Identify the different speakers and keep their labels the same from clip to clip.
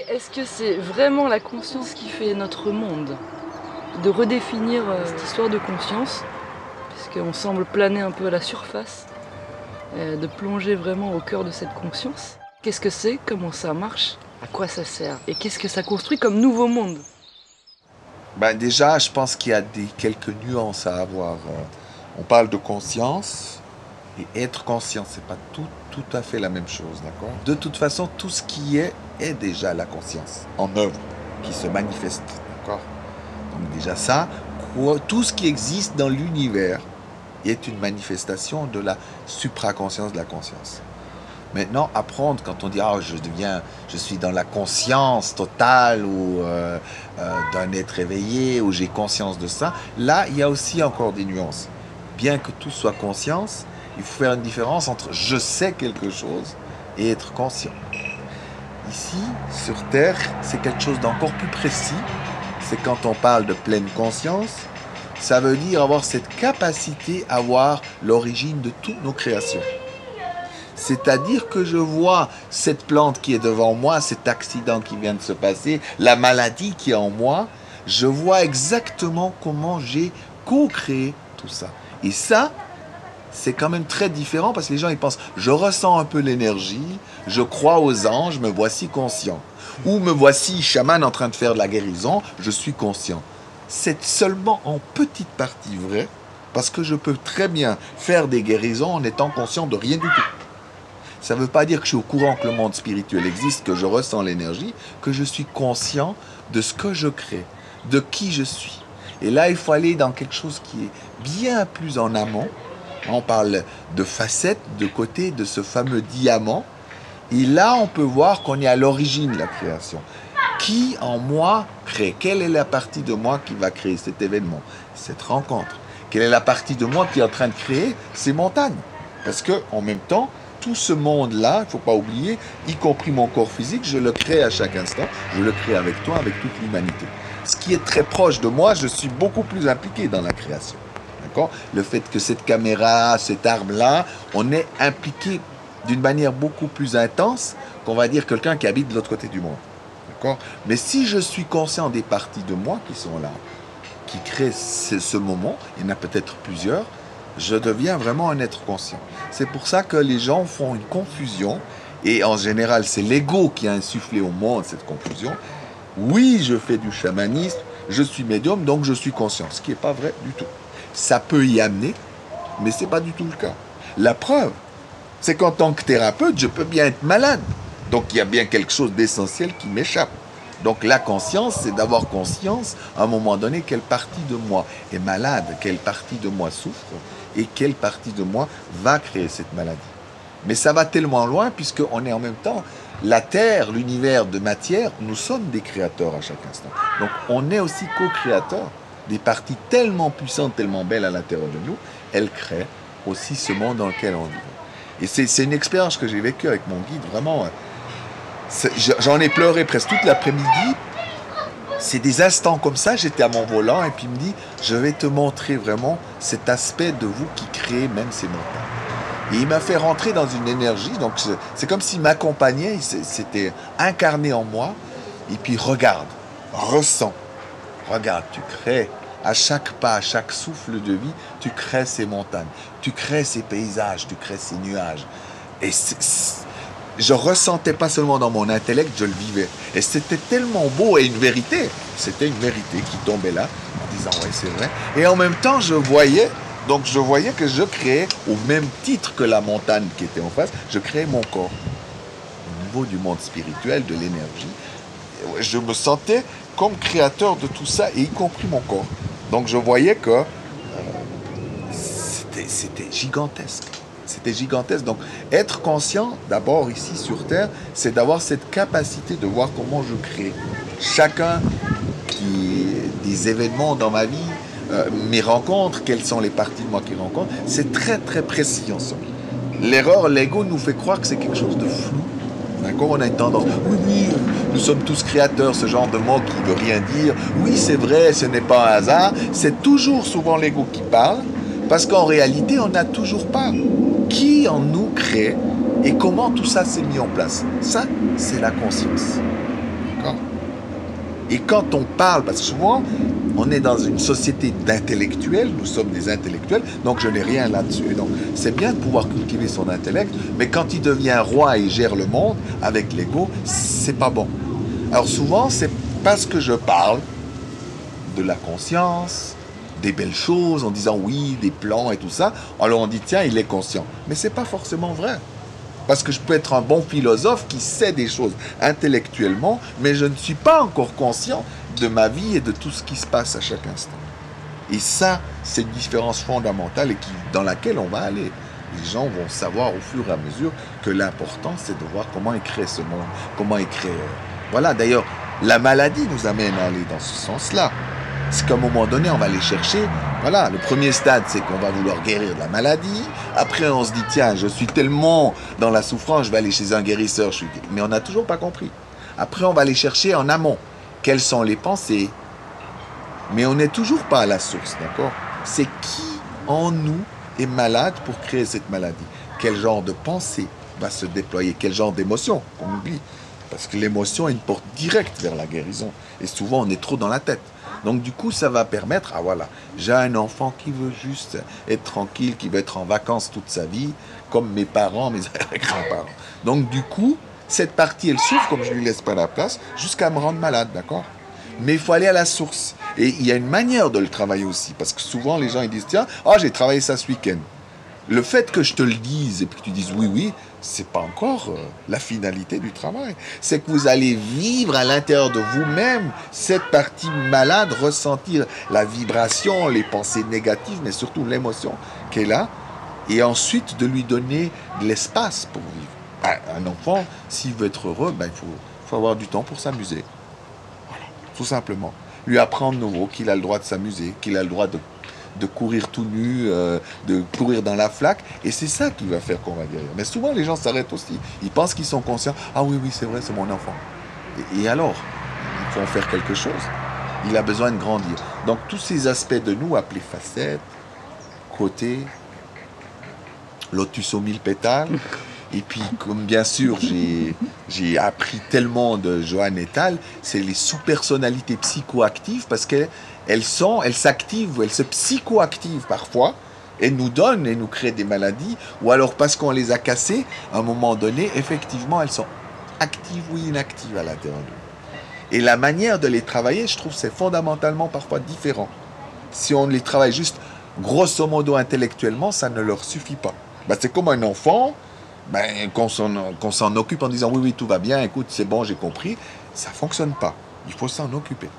Speaker 1: Est-ce que c'est vraiment la conscience qui fait notre monde? De redéfinir cette histoire de conscience, puisqu'on semble planer un peu à la surface, de plonger vraiment au cœur de cette conscience. Qu'est-ce que c'est? Comment ça marche? À quoi ça sert? Et qu'est-ce que ça construit comme nouveau monde?
Speaker 2: Ben déjà, je pense qu'il y a quelques nuances à avoir. On parle de conscience, et être conscient, c'est pas tout à fait la même chose, d'accord? De toute façon, tout ce qui est déjà la conscience, en œuvre, qui se manifeste, d'accord? Donc déjà ça, tout ce qui existe dans l'univers est une manifestation de la supraconscience de la conscience. Maintenant, apprendre, quand on dit « Ah, je suis dans la conscience totale » ou d'un être éveillé, ou j'ai conscience de ça, là, il y a aussi encore des nuances. Bien que tout soit conscience, il faut faire une différence entre « je sais quelque chose » et être conscient. Ici, sur Terre, c'est quelque chose d'encore plus précis. C'est quand on parle de pleine conscience, ça veut dire avoir cette capacité à voir l'origine de toutes nos créations. C'est-à-dire que je vois cette plante qui est devant moi, cet accident qui vient de se passer, la maladie qui est en moi, je vois exactement comment j'ai co-créé tout ça. Et ça, c'est quand même très différent parce que les gens ils pensent je ressens un peu l'énergie, je crois aux anges, me voici conscient. Ou me voici chaman en train de faire de la guérison, je suis conscient. C'est seulement en petite partie vrai parce que je peux très bien faire des guérisons en étant conscient de rien du tout. Ça ne veut pas dire que je suis au courant que le monde spirituel existe, que je ressens l'énergie, que je suis conscient de ce que je crée, de qui je suis. Et là, il faut aller dans quelque chose qui est bien plus en amont. On parle de facettes, de côté de ce fameux diamant. Et là, on peut voir qu'on est à l'origine de la création. Qui en moi crée? Quelle est la partie de moi qui va créer cet événement, cette rencontre? Quelle est la partie de moi qui est en train de créer ces montagnes? Parce qu'en même temps, tout ce monde-là, il ne faut pas oublier, y compris mon corps physique, je le crée à chaque instant. Je le crée avec toi, avec toute l'humanité. Ce qui est très proche de moi, je suis beaucoup plus impliqué dans la création. Le fait que cette caméra, cet arbre-là, on est impliqué d'une manière beaucoup plus intense qu'on va dire quelqu'un qui habite de l'autre côté du monde. Mais si je suis conscient des parties de moi qui sont là, qui créent ce moment, il y en a peut-être plusieurs, je deviens vraiment un être conscient. C'est pour ça que les gens font une confusion, et en général, c'est l'ego qui a insufflé au monde cette confusion. Oui, je fais du chamanisme, je suis médium, donc je suis conscient, ce qui n'est pas vrai du tout. Ça peut y amener, mais ce n'est pas du tout le cas. La preuve, c'est qu'en tant que thérapeute, je peux bien être malade. Donc il y a bien quelque chose d'essentiel qui m'échappe. Donc la conscience, c'est d'avoir conscience à un moment donné quelle partie de moi est malade, quelle partie de moi souffre et quelle partie de moi va créer cette maladie. Mais ça va tellement loin puisqu'on est en même temps la Terre, l'univers de matière, nous sommes des créateurs à chaque instant. Donc on est aussi co-créateurs. Des parties tellement puissantes, tellement belles à l'intérieur de nous, elles créent aussi ce monde dans lequel on vit. Et c'est une expérience que j'ai vécue avec mon guide, vraiment. J'en ai pleuré presque toute l'après-midi. C'est des instants comme ça, j'étais à mon volant et puis il me dit, je vais te montrer vraiment cet aspect de vous qui crée même ces montagnes. Et il m'a fait rentrer dans une énergie, donc c'est comme s'il m'accompagnait, c'était incarné en moi. Et puis regarde, ressens. Regarde, tu crées à chaque pas, à chaque souffle de vie, tu crées ces montagnes, tu crées ces paysages, tu crées ces nuages. Et je ressentais pas seulement dans mon intellect, je le vivais. Et c'était tellement beau et une vérité. C'était une vérité qui tombait là en disant ouais c'est vrai. Et en même temps je voyais que je créais au même titre que la montagne qui était en face, je créais mon corps. Au niveau du monde spirituel, de l'énergie, je me sentais comme créateur de tout ça, et y compris mon corps. Donc je voyais que c'était gigantesque. C'était gigantesque. Donc, être conscient, d'abord ici sur Terre, c'est d'avoir cette capacité de voir comment je crée. Chacun des événements dans ma vie, mes rencontres, quelles sont les parties de moi qui rencontrent, c'est très très précis en somme. L'erreur, l'ego nous fait croire que c'est quelque chose de flou. D'accord, on a une tendance, oui, nous sommes tous créateurs, ce genre de mot qui ne veut rien dire. Oui, c'est vrai, ce n'est pas un hasard. C'est toujours souvent l'ego qui parle, parce qu'en réalité, on n'a toujours pas qui en nous crée et comment tout ça s'est mis en place. Ça, c'est la conscience. D'accord ? Et quand on parle, parce que souvent, on est dans une société d'intellectuels, nous sommes des intellectuels, donc je n'ai rien là-dessus. Donc c'est bien de pouvoir cultiver son intellect, mais quand il devient roi et gère le monde avec l'ego, c'est pas bon. Alors souvent, c'est parce que je parle de la conscience, des belles choses, en disant oui, des plans et tout ça, alors on dit tiens, il est conscient. Mais c'est pas forcément vrai. Parce que je peux être un bon philosophe qui sait des choses intellectuellement, mais je ne suis pas encore conscient de ma vie et de tout ce qui se passe à chaque instant. Et ça, c'est une différence fondamentale et dans laquelle on va aller. Les gens vont savoir au fur et à mesure que l'important, c'est de voir comment est créé ce monde, comment est créé... Voilà, d'ailleurs, la maladie nous amène à aller dans ce sens-là. C'est qu'à un moment donné, on va aller chercher. Voilà, le premier stade, c'est qu'on va vouloir guérir de la maladie. Après, on se dit, tiens, je suis tellement dans la souffrance, je vais aller chez un guérisseur. Mais on n'a toujours pas compris. Après, on va aller chercher en amont. Quelles sont les pensées? Mais on n'est toujours pas à la source, d'accord? C'est qui en nous est malade pour créer cette maladie? Quel genre de pensée va se déployer? Quel genre d'émotion? On oublie. Parce que l'émotion est une porte directe vers la guérison. Et souvent, on est trop dans la tête. Donc du coup, ça va permettre, ah voilà, j'ai un enfant qui veut juste être tranquille, qui veut être en vacances toute sa vie, comme mes parents, mes grands-parents. Donc du coup, cette partie, elle souffre, comme je lui laisse pas la place, jusqu'à me rendre malade, d'accord? Mais il faut aller à la source. Et il y a une manière de le travailler aussi, parce que souvent les gens ils disent, tiens, oh, j'ai travaillé ça ce week-end. Le fait que je te le dise et que tu dises oui, oui, c'est pas encore la finalité du travail. C'est que vous allez vivre à l'intérieur de vous-même cette partie malade, ressentir la vibration, les pensées négatives, mais surtout l'émotion qui est là, et ensuite de lui donner de l'espace pour vivre. Un enfant, s'il veut être heureux, ben, il faut avoir du temps pour s'amuser. Voilà, tout simplement. Lui apprendre nouveau qu'il a le droit de s'amuser, qu'il a le droit de courir tout nu, de courir dans la flaque. Et c'est ça qui va faire qu'on va guérir. Mais souvent, les gens s'arrêtent aussi. Ils pensent qu'ils sont conscients. Ah oui, oui, c'est vrai, c'est mon enfant. Et alors, il faut en faire quelque chose. Il a besoin de grandir. Donc, tous ces aspects de nous, appelés facettes, côtés, lotus aux 1000 pétales. Et puis, comme bien sûr, j'ai appris tellement de Johann Ettal, c'est les sous-personnalités psychoactives parce qu'elles s'activent, elles se psychoactivent parfois et nous donnent et nous créent des maladies. Ou alors parce qu'on les a cassées, à un moment donné, effectivement, elles sont actives ou inactives à l'intérieur de nous. Et la manière de les travailler, je trouve, c'est fondamentalement parfois différent. Si on les travaille juste grosso modo intellectuellement, ça ne leur suffit pas. Ben, c'est comme un enfant. Ben, qu'on s'en occupe en disant oui, oui, tout va bien, écoute, c'est bon, j'ai compris, ça ne fonctionne pas. Il faut s'en occuper.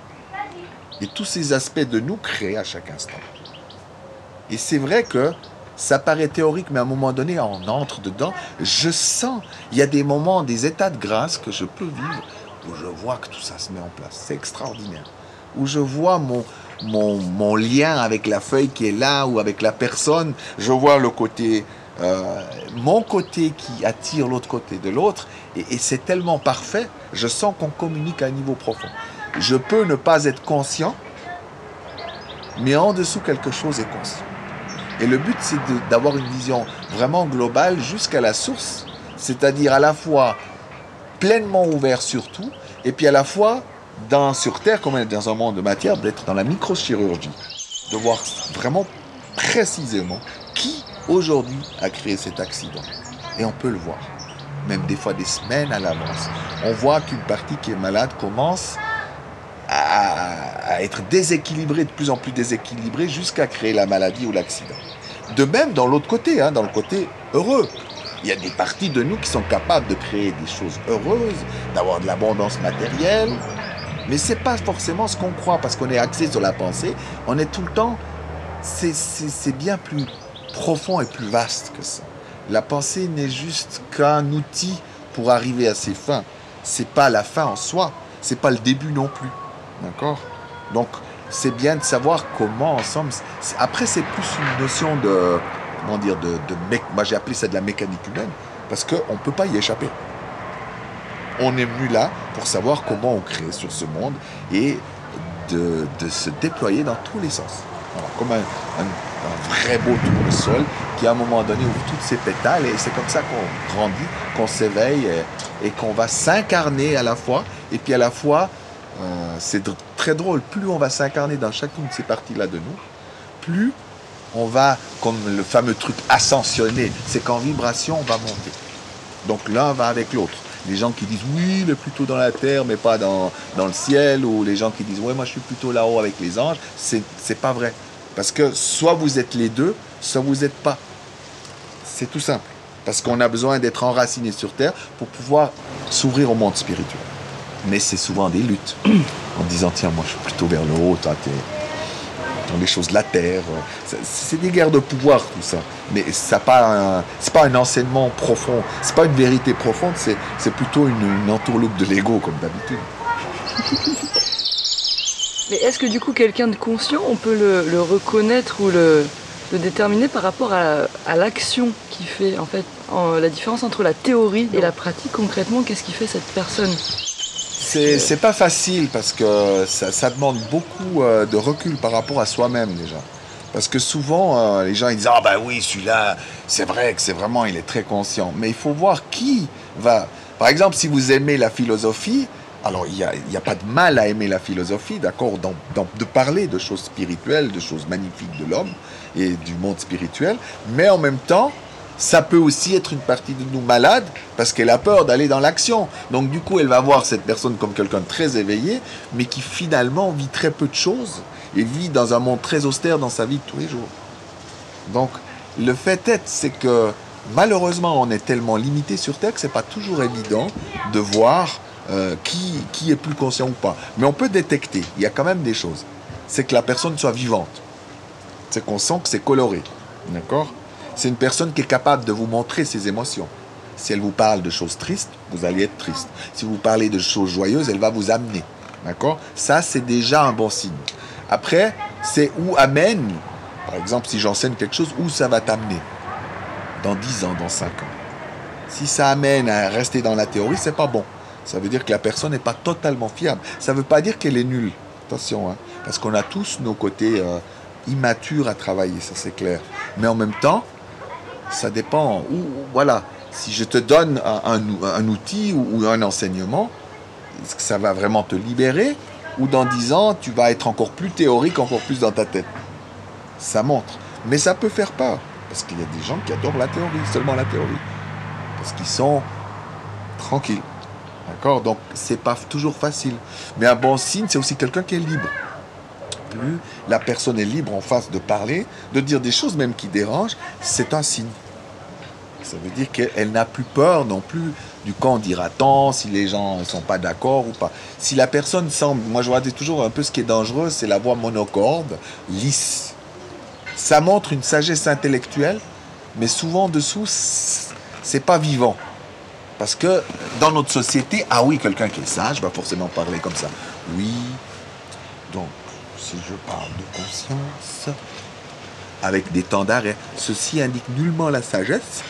Speaker 2: Et tous ces aspects de nous créent à chaque instant. Et c'est vrai que ça paraît théorique, mais à un moment donné, on entre dedans. Je sens, il y a des moments, des états de grâce que je peux vivre où je vois que tout ça se met en place. C'est extraordinaire. Où je vois mon lien avec la feuille qui est là ou avec la personne. Je vois le côté... mon côté qui attire l'autre côté de l'autre et c'est tellement parfait, je sens qu'on communique à un niveau profond. Je peux ne pas être conscient, mais en dessous quelque chose est conscient. Et le but c'est d'avoir une vision vraiment globale jusqu'à la source, c'est-à-dire à la fois pleinement ouvert sur tout et puis à la fois sur Terre, comme on est dans un monde de matière, d'être dans la microchirurgie, de voir vraiment précisément qui aujourd'hui a créé cet accident. Et on peut le voir. Même des fois des semaines à l'avance. On voit qu'une partie qui est malade commence à être déséquilibrée, de plus en plus déséquilibrée, jusqu'à créer la maladie ou l'accident. De même dans l'autre côté, dans le côté heureux. Il y a des parties de nous qui sont capables de créer des choses heureuses, d'avoir de l'abondance matérielle. Mais ce n'est pas forcément ce qu'on croit, parce qu'on est axé sur la pensée. On est tout le temps... C'est bien plus profond et plus vaste que ça. La pensée n'est juste qu'un outil pour arriver à ses fins. C'est pas la fin en soi, c'est pas le début non plus. D'accord? Donc, c'est bien de savoir comment ensemble. Après, c'est plus une notion de, comment dire, moi j'ai appelé ça de la mécanique humaine, parce qu'on ne peut pas y échapper. On est venu là pour savoir comment on crée sur ce monde et de se déployer dans tous les sens. Alors, comme un vrai beau tournesol qui à un moment donné ouvre toutes ses pétales, et c'est comme ça qu'on grandit, qu'on s'éveille et qu'on va s'incarner à la fois, et puis à la fois c'est très drôle, plus on va s'incarner dans chacune de ces parties-là de nous, plus on va, comme le fameux truc ascensionner, c'est qu'en vibration on va monter. Donc l'un va avec l'autre. Les gens qui disent oui, mais plutôt dans la terre, mais pas dans le ciel, ou les gens qui disent ouais, moi je suis plutôt là-haut avec les anges, c'est pas vrai. Parce que soit vous êtes les deux, soit vous n'êtes pas. C'est tout simple. Parce qu'on a besoin d'être enraciné sur terre pour pouvoir s'ouvrir au monde spirituel. Mais c'est souvent des luttes. En disant tiens, moi je suis plutôt vers le haut, toi t'es dans les choses de la terre. C'est des guerres de pouvoir tout ça. Mais c'est pas un enseignement profond. C'est pas une vérité profonde, c'est plutôt une entourloupe de l'ego comme d'habitude.
Speaker 1: Mais est-ce que du coup quelqu'un de conscient, on peut le reconnaître ou le déterminer par rapport à l'action qu'il fait en fait, la différence entre la théorie et la pratique concrètement, qu'est-ce qui fait cette personne?
Speaker 2: C'est pas facile parce que ça demande beaucoup de recul par rapport à soi-même déjà. Parce que souvent, les gens ils disent « Ah ben oui, celui-là, c'est vrai que c'est vraiment, il est très conscient. » Mais il faut voir qui va... Par exemple, si vous aimez la philosophie, alors il n'y a pas de mal à aimer la philosophie, d'accord, de parler de choses spirituelles, de choses magnifiques de l'homme et du monde spirituel, mais en même temps, ça peut aussi être une partie de nous malade parce qu'elle a peur d'aller dans l'action. Donc du coup, elle va voir cette personne comme quelqu'un de très éveillé, mais qui finalement vit très peu de choses et vit dans un monde très austère dans sa vie de tous les jours. Donc le fait est, c'est que malheureusement, on est tellement limité sur Terre que c'est pas toujours évident de voir qui est plus conscient ou pas. Mais on peut détecter, il y a quand même des choses. C'est que la personne soit vivante. C'est qu'on sent que c'est coloré. D'accord ? C'est une personne qui est capable de vous montrer ses émotions. Si elle vous parle de choses tristes, vous allez être triste. Si vous parlez de choses joyeuses, elle va vous amener. D'accord ? Ça, c'est déjà un bon signe. Après, c'est où amène, par exemple, si j'enseigne quelque chose, où ça va t'amener ? Dans 10 ans, dans 5 ans. Si ça amène à rester dans la théorie, c'est pas bon. Ça veut dire que la personne n'est pas totalement fiable. Ça ne veut pas dire qu'elle est nulle. Attention, hein, parce qu'on a tous nos côtés immatures à travailler, ça c'est clair. Mais en même temps, ça dépend. Voilà, si je te donne un outil ou un enseignement, est-ce que ça va vraiment te libérer? Ou dans 10 ans, tu vas être encore plus théorique, encore plus dans ta tête? Ça montre. Mais ça peut faire peur. Parce qu'il y a des gens qui adorent la théorie, seulement la théorie. Parce qu'ils sont tranquilles. D'accord? Donc, c'est pas toujours facile. Mais un bon signe, c'est aussi quelqu'un qui est libre. Plus la personne est libre en face de parler, de dire des choses même qui dérangent, c'est un signe. Ça veut dire qu'elle n'a plus peur non plus du quand dira-t-on, si les gens ne sont pas d'accord ou pas. Si la personne semble, moi je vois toujours un peu ce qui est dangereux, c'est la voix monocorde, lisse. Ça montre une sagesse intellectuelle, mais souvent dessous, c'est pas vivant. Parce que dans notre société, ah oui, quelqu'un qui est sage va forcément parler comme ça. Oui, donc si je parle de conscience, avec des temps d'arrêt, ceci indique nullement la sagesse.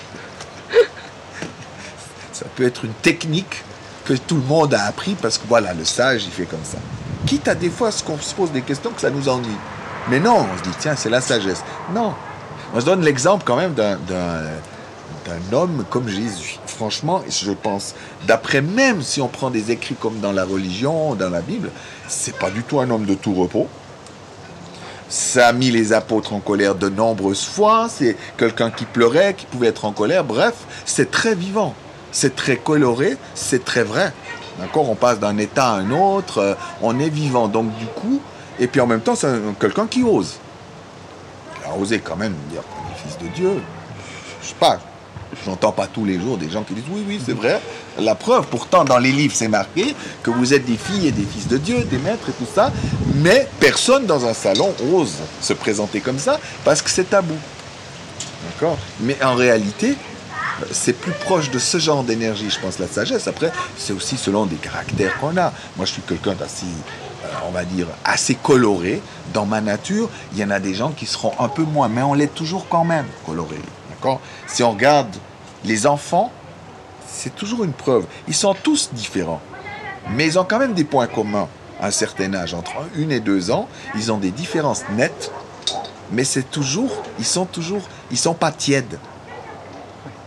Speaker 2: Ça peut être une technique que tout le monde a appris parce que voilà, le sage, il fait comme ça. Quitte à des fois ce qu'on se pose des questions que ça nous ennuie. Mais non, on se dit, tiens, c'est la sagesse. Non. Moi, je donne l'exemple quand même d'un homme comme Jésus. Franchement, je pense, d'après même si on prend des écrits comme dans la religion, dans la Bible, c'est pas du tout un homme de tout repos. Ça a mis les apôtres en colère de nombreuses fois. C'est quelqu'un qui pleurait, qui pouvait être en colère. Bref, c'est très vivant. C'est très coloré, c'est très vrai. D'accord ? On passe d'un état à un autre, on est vivant. Donc du coup, et puis en même temps, c'est quelqu'un qui ose. Il a osé quand même dire qu'on est fils de Dieu. Je sais pas, j'entends pas tous les jours des gens qui disent oui, oui, c'est vrai. La preuve, pourtant, dans les livres, c'est marqué que vous êtes des filles et des fils de Dieu, des maîtres et tout ça. Mais personne dans un salon ose se présenter comme ça parce que c'est tabou. D'accord ? Mais en réalité, C'est plus proche de ce genre d'énergie, je pense, la sagesse. Après, c'est aussi selon des caractères qu'on a. Moi, je suis quelqu'un d'assez, on va dire, assez coloré. Dans ma nature, il y en a des gens qui seront un peu moins, mais on l'est toujours quand même coloré. D'accord? Si on regarde les enfants, c'est toujours une preuve. Ils sont tous différents, mais ils ont quand même des points communs. À un certain âge, entre 1 et 2 ans, ils ont des différences nettes, mais ils sont pas tièdes.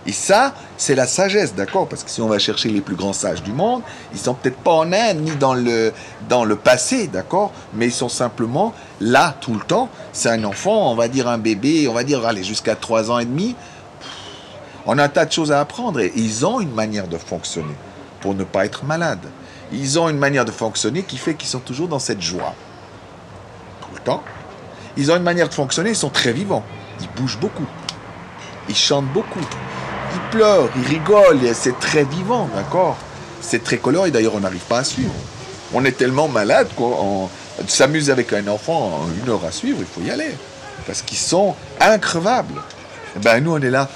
Speaker 2: Et ça, c'est la sagesse, d'accord? Parce que si on va chercher les plus grands sages du monde, ils sont peut-être pas en Inde ni dans le passé, d'accord? Mais ils sont simplement là tout le temps. C'est un enfant, on va dire un bébé, on va dire allez, jusqu'à 3 ans et demi. On a un tas de choses à apprendre et ils ont une manière de fonctionner pour ne pas être malade. Ils ont une manière de fonctionner qui fait qu'ils sont toujours dans cette joie. Tout le temps. Ils ont une manière de fonctionner, ils sont très vivants. Ils bougent beaucoup. Ils chantent beaucoup. Ils pleurent, ils rigolent. C'est très vivant, d'accord? C'est très coloré. D'ailleurs, on n'arrive pas à suivre. On est tellement malade, quoi. S'amuser avec un enfant en 1 heure à suivre, il faut y aller. Parce qu'ils sont increvables. Et ben, nous, on est là...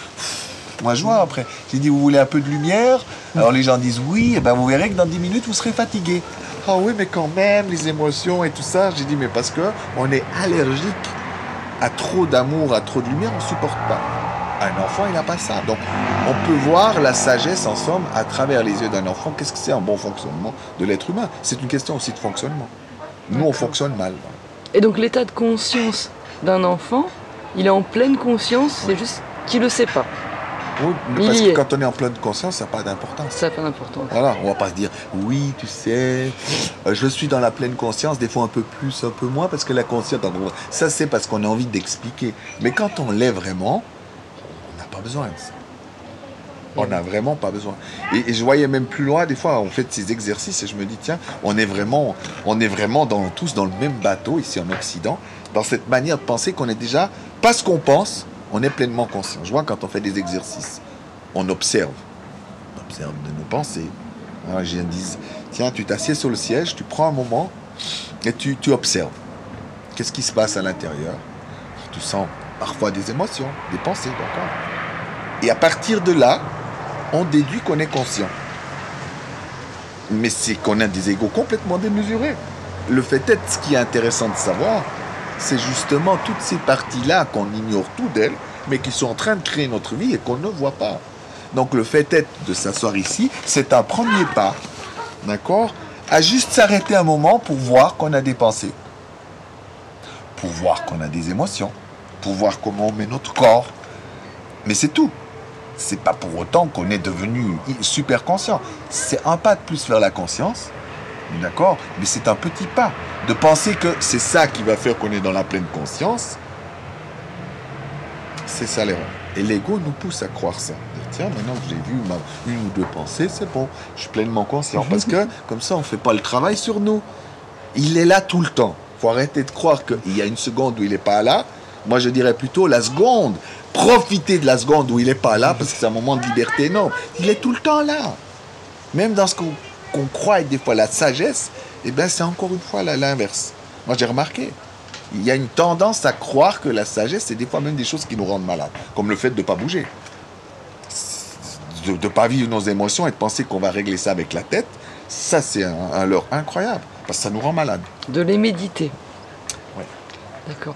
Speaker 2: Moi, je vois après. J'ai dit, vous voulez un peu de lumière? Alors les gens disent oui, et ben vous verrez que dans 10 minutes, vous serez fatigué. Ah oui, mais quand même, les émotions et tout ça. J'ai dit, mais parce que on est allergique à trop d'amour, à trop de lumière, on ne supporte pas. Un enfant, il n'a pas ça. Donc, on peut voir la sagesse, en somme, à travers les yeux d'un enfant. Qu'est-ce que c'est un bon fonctionnement de l'être humain? C'est une question aussi de fonctionnement. Nous, on fonctionne mal.
Speaker 1: Et donc, l'état de conscience d'un enfant, il est en pleine conscience, c'est juste qu'il ne le sait pas.
Speaker 2: Oui, parce que quand on est en pleine conscience, ça n'a pas d'importance.
Speaker 1: Ça n'a pas d'importance.
Speaker 2: Voilà, on ne va pas se dire, oui, tu sais, je suis dans la pleine conscience, des fois un peu plus, un peu moins, parce que la conscience, ça c'est parce qu'on a envie d'expliquer. Mais quand on l'est vraiment, on n'a pas besoin de ça. On n'a vraiment pas besoin. Et je voyais même plus loin, des fois, on fait ces exercices et je me dis, tiens, on est vraiment tous dans le même bateau, ici en Occident, dans cette manière de penser qu'on est déjà, pas ce qu'on pense, on est pleinement conscient. Je vois quand on fait des exercices, on observe de nos pensées. Alors, je dis, tiens, tu t'assieds sur le siège, tu prends un moment et tu observes. Qu'est-ce qui se passe à l'intérieur? Tu sens parfois des émotions, des pensées, d'accord? Et à partir de là, on déduit qu'on est conscient. Mais c'est qu'on a des égos complètement démesurés. Le fait est, ce qui est intéressant de savoir, c'est justement toutes ces parties-là qu'on ignore tout d'elles, mais qui sont en train de créer notre vie et qu'on ne voit pas. Donc le fait est de s'asseoir ici, c'est un premier pas, d'accord, à juste s'arrêter un moment pour voir qu'on a des pensées, pour voir qu'on a des émotions, pour voir comment on met notre corps. Mais c'est tout. C'est pas pour autant qu'on est devenu super conscient. C'est un pas de plus vers la conscience, d'accord, mais c'est un petit pas. De penser que c'est ça qui va faire qu'on est dans la pleine conscience, c'est ça l'erreur. Et l'ego nous pousse à croire ça. Tiens, maintenant que j'ai vu une ou deux pensées, c'est bon, je suis pleinement conscient. Parce que, comme ça, on ne fait pas le travail sur nous. Il est là tout le temps. Il faut arrêter de croire qu'il y a une seconde où il n'est pas là. Moi, je dirais plutôt la seconde. Profitez de la seconde où il n'est pas là, parce que c'est un moment de liberté énorme. Il est tout le temps là. Même dans ce qu'on croit être des fois la sagesse, eh bien, c'est encore une fois l'inverse. Moi, j'ai remarqué. Il y a une tendance à croire que la sagesse, c'est des fois même des choses qui nous rendent malades. Comme le fait de ne pas bouger. De ne pas vivre nos émotions et de penser qu'on va régler ça avec la tête. Ça, c'est un leurre incroyable. Parce que ça nous rend malades.
Speaker 1: De les méditer.
Speaker 2: Oui.
Speaker 1: D'accord.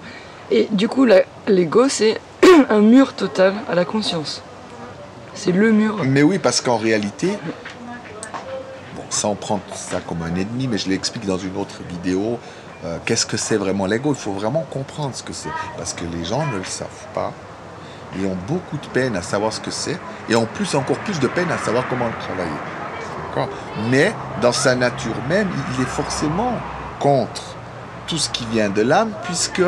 Speaker 1: Et du coup, l'ego, c'est un mur total à la conscience. C'est le mur.
Speaker 2: Mais oui, parce qu'en réalité, bon, sans prendre ça comme un ennemi, mais je l'explique dans une autre vidéo, qu'est-ce que c'est vraiment l'ego? Il faut vraiment comprendre ce que c'est. Parce que les gens ne le savent pas. Ils ont beaucoup de peine à savoir ce que c'est. Et en plus, encore plus de peine à savoir comment le travailler. D'accord? Mais dans sa nature même, il est forcément contre tout ce qui vient de l'âme, puisque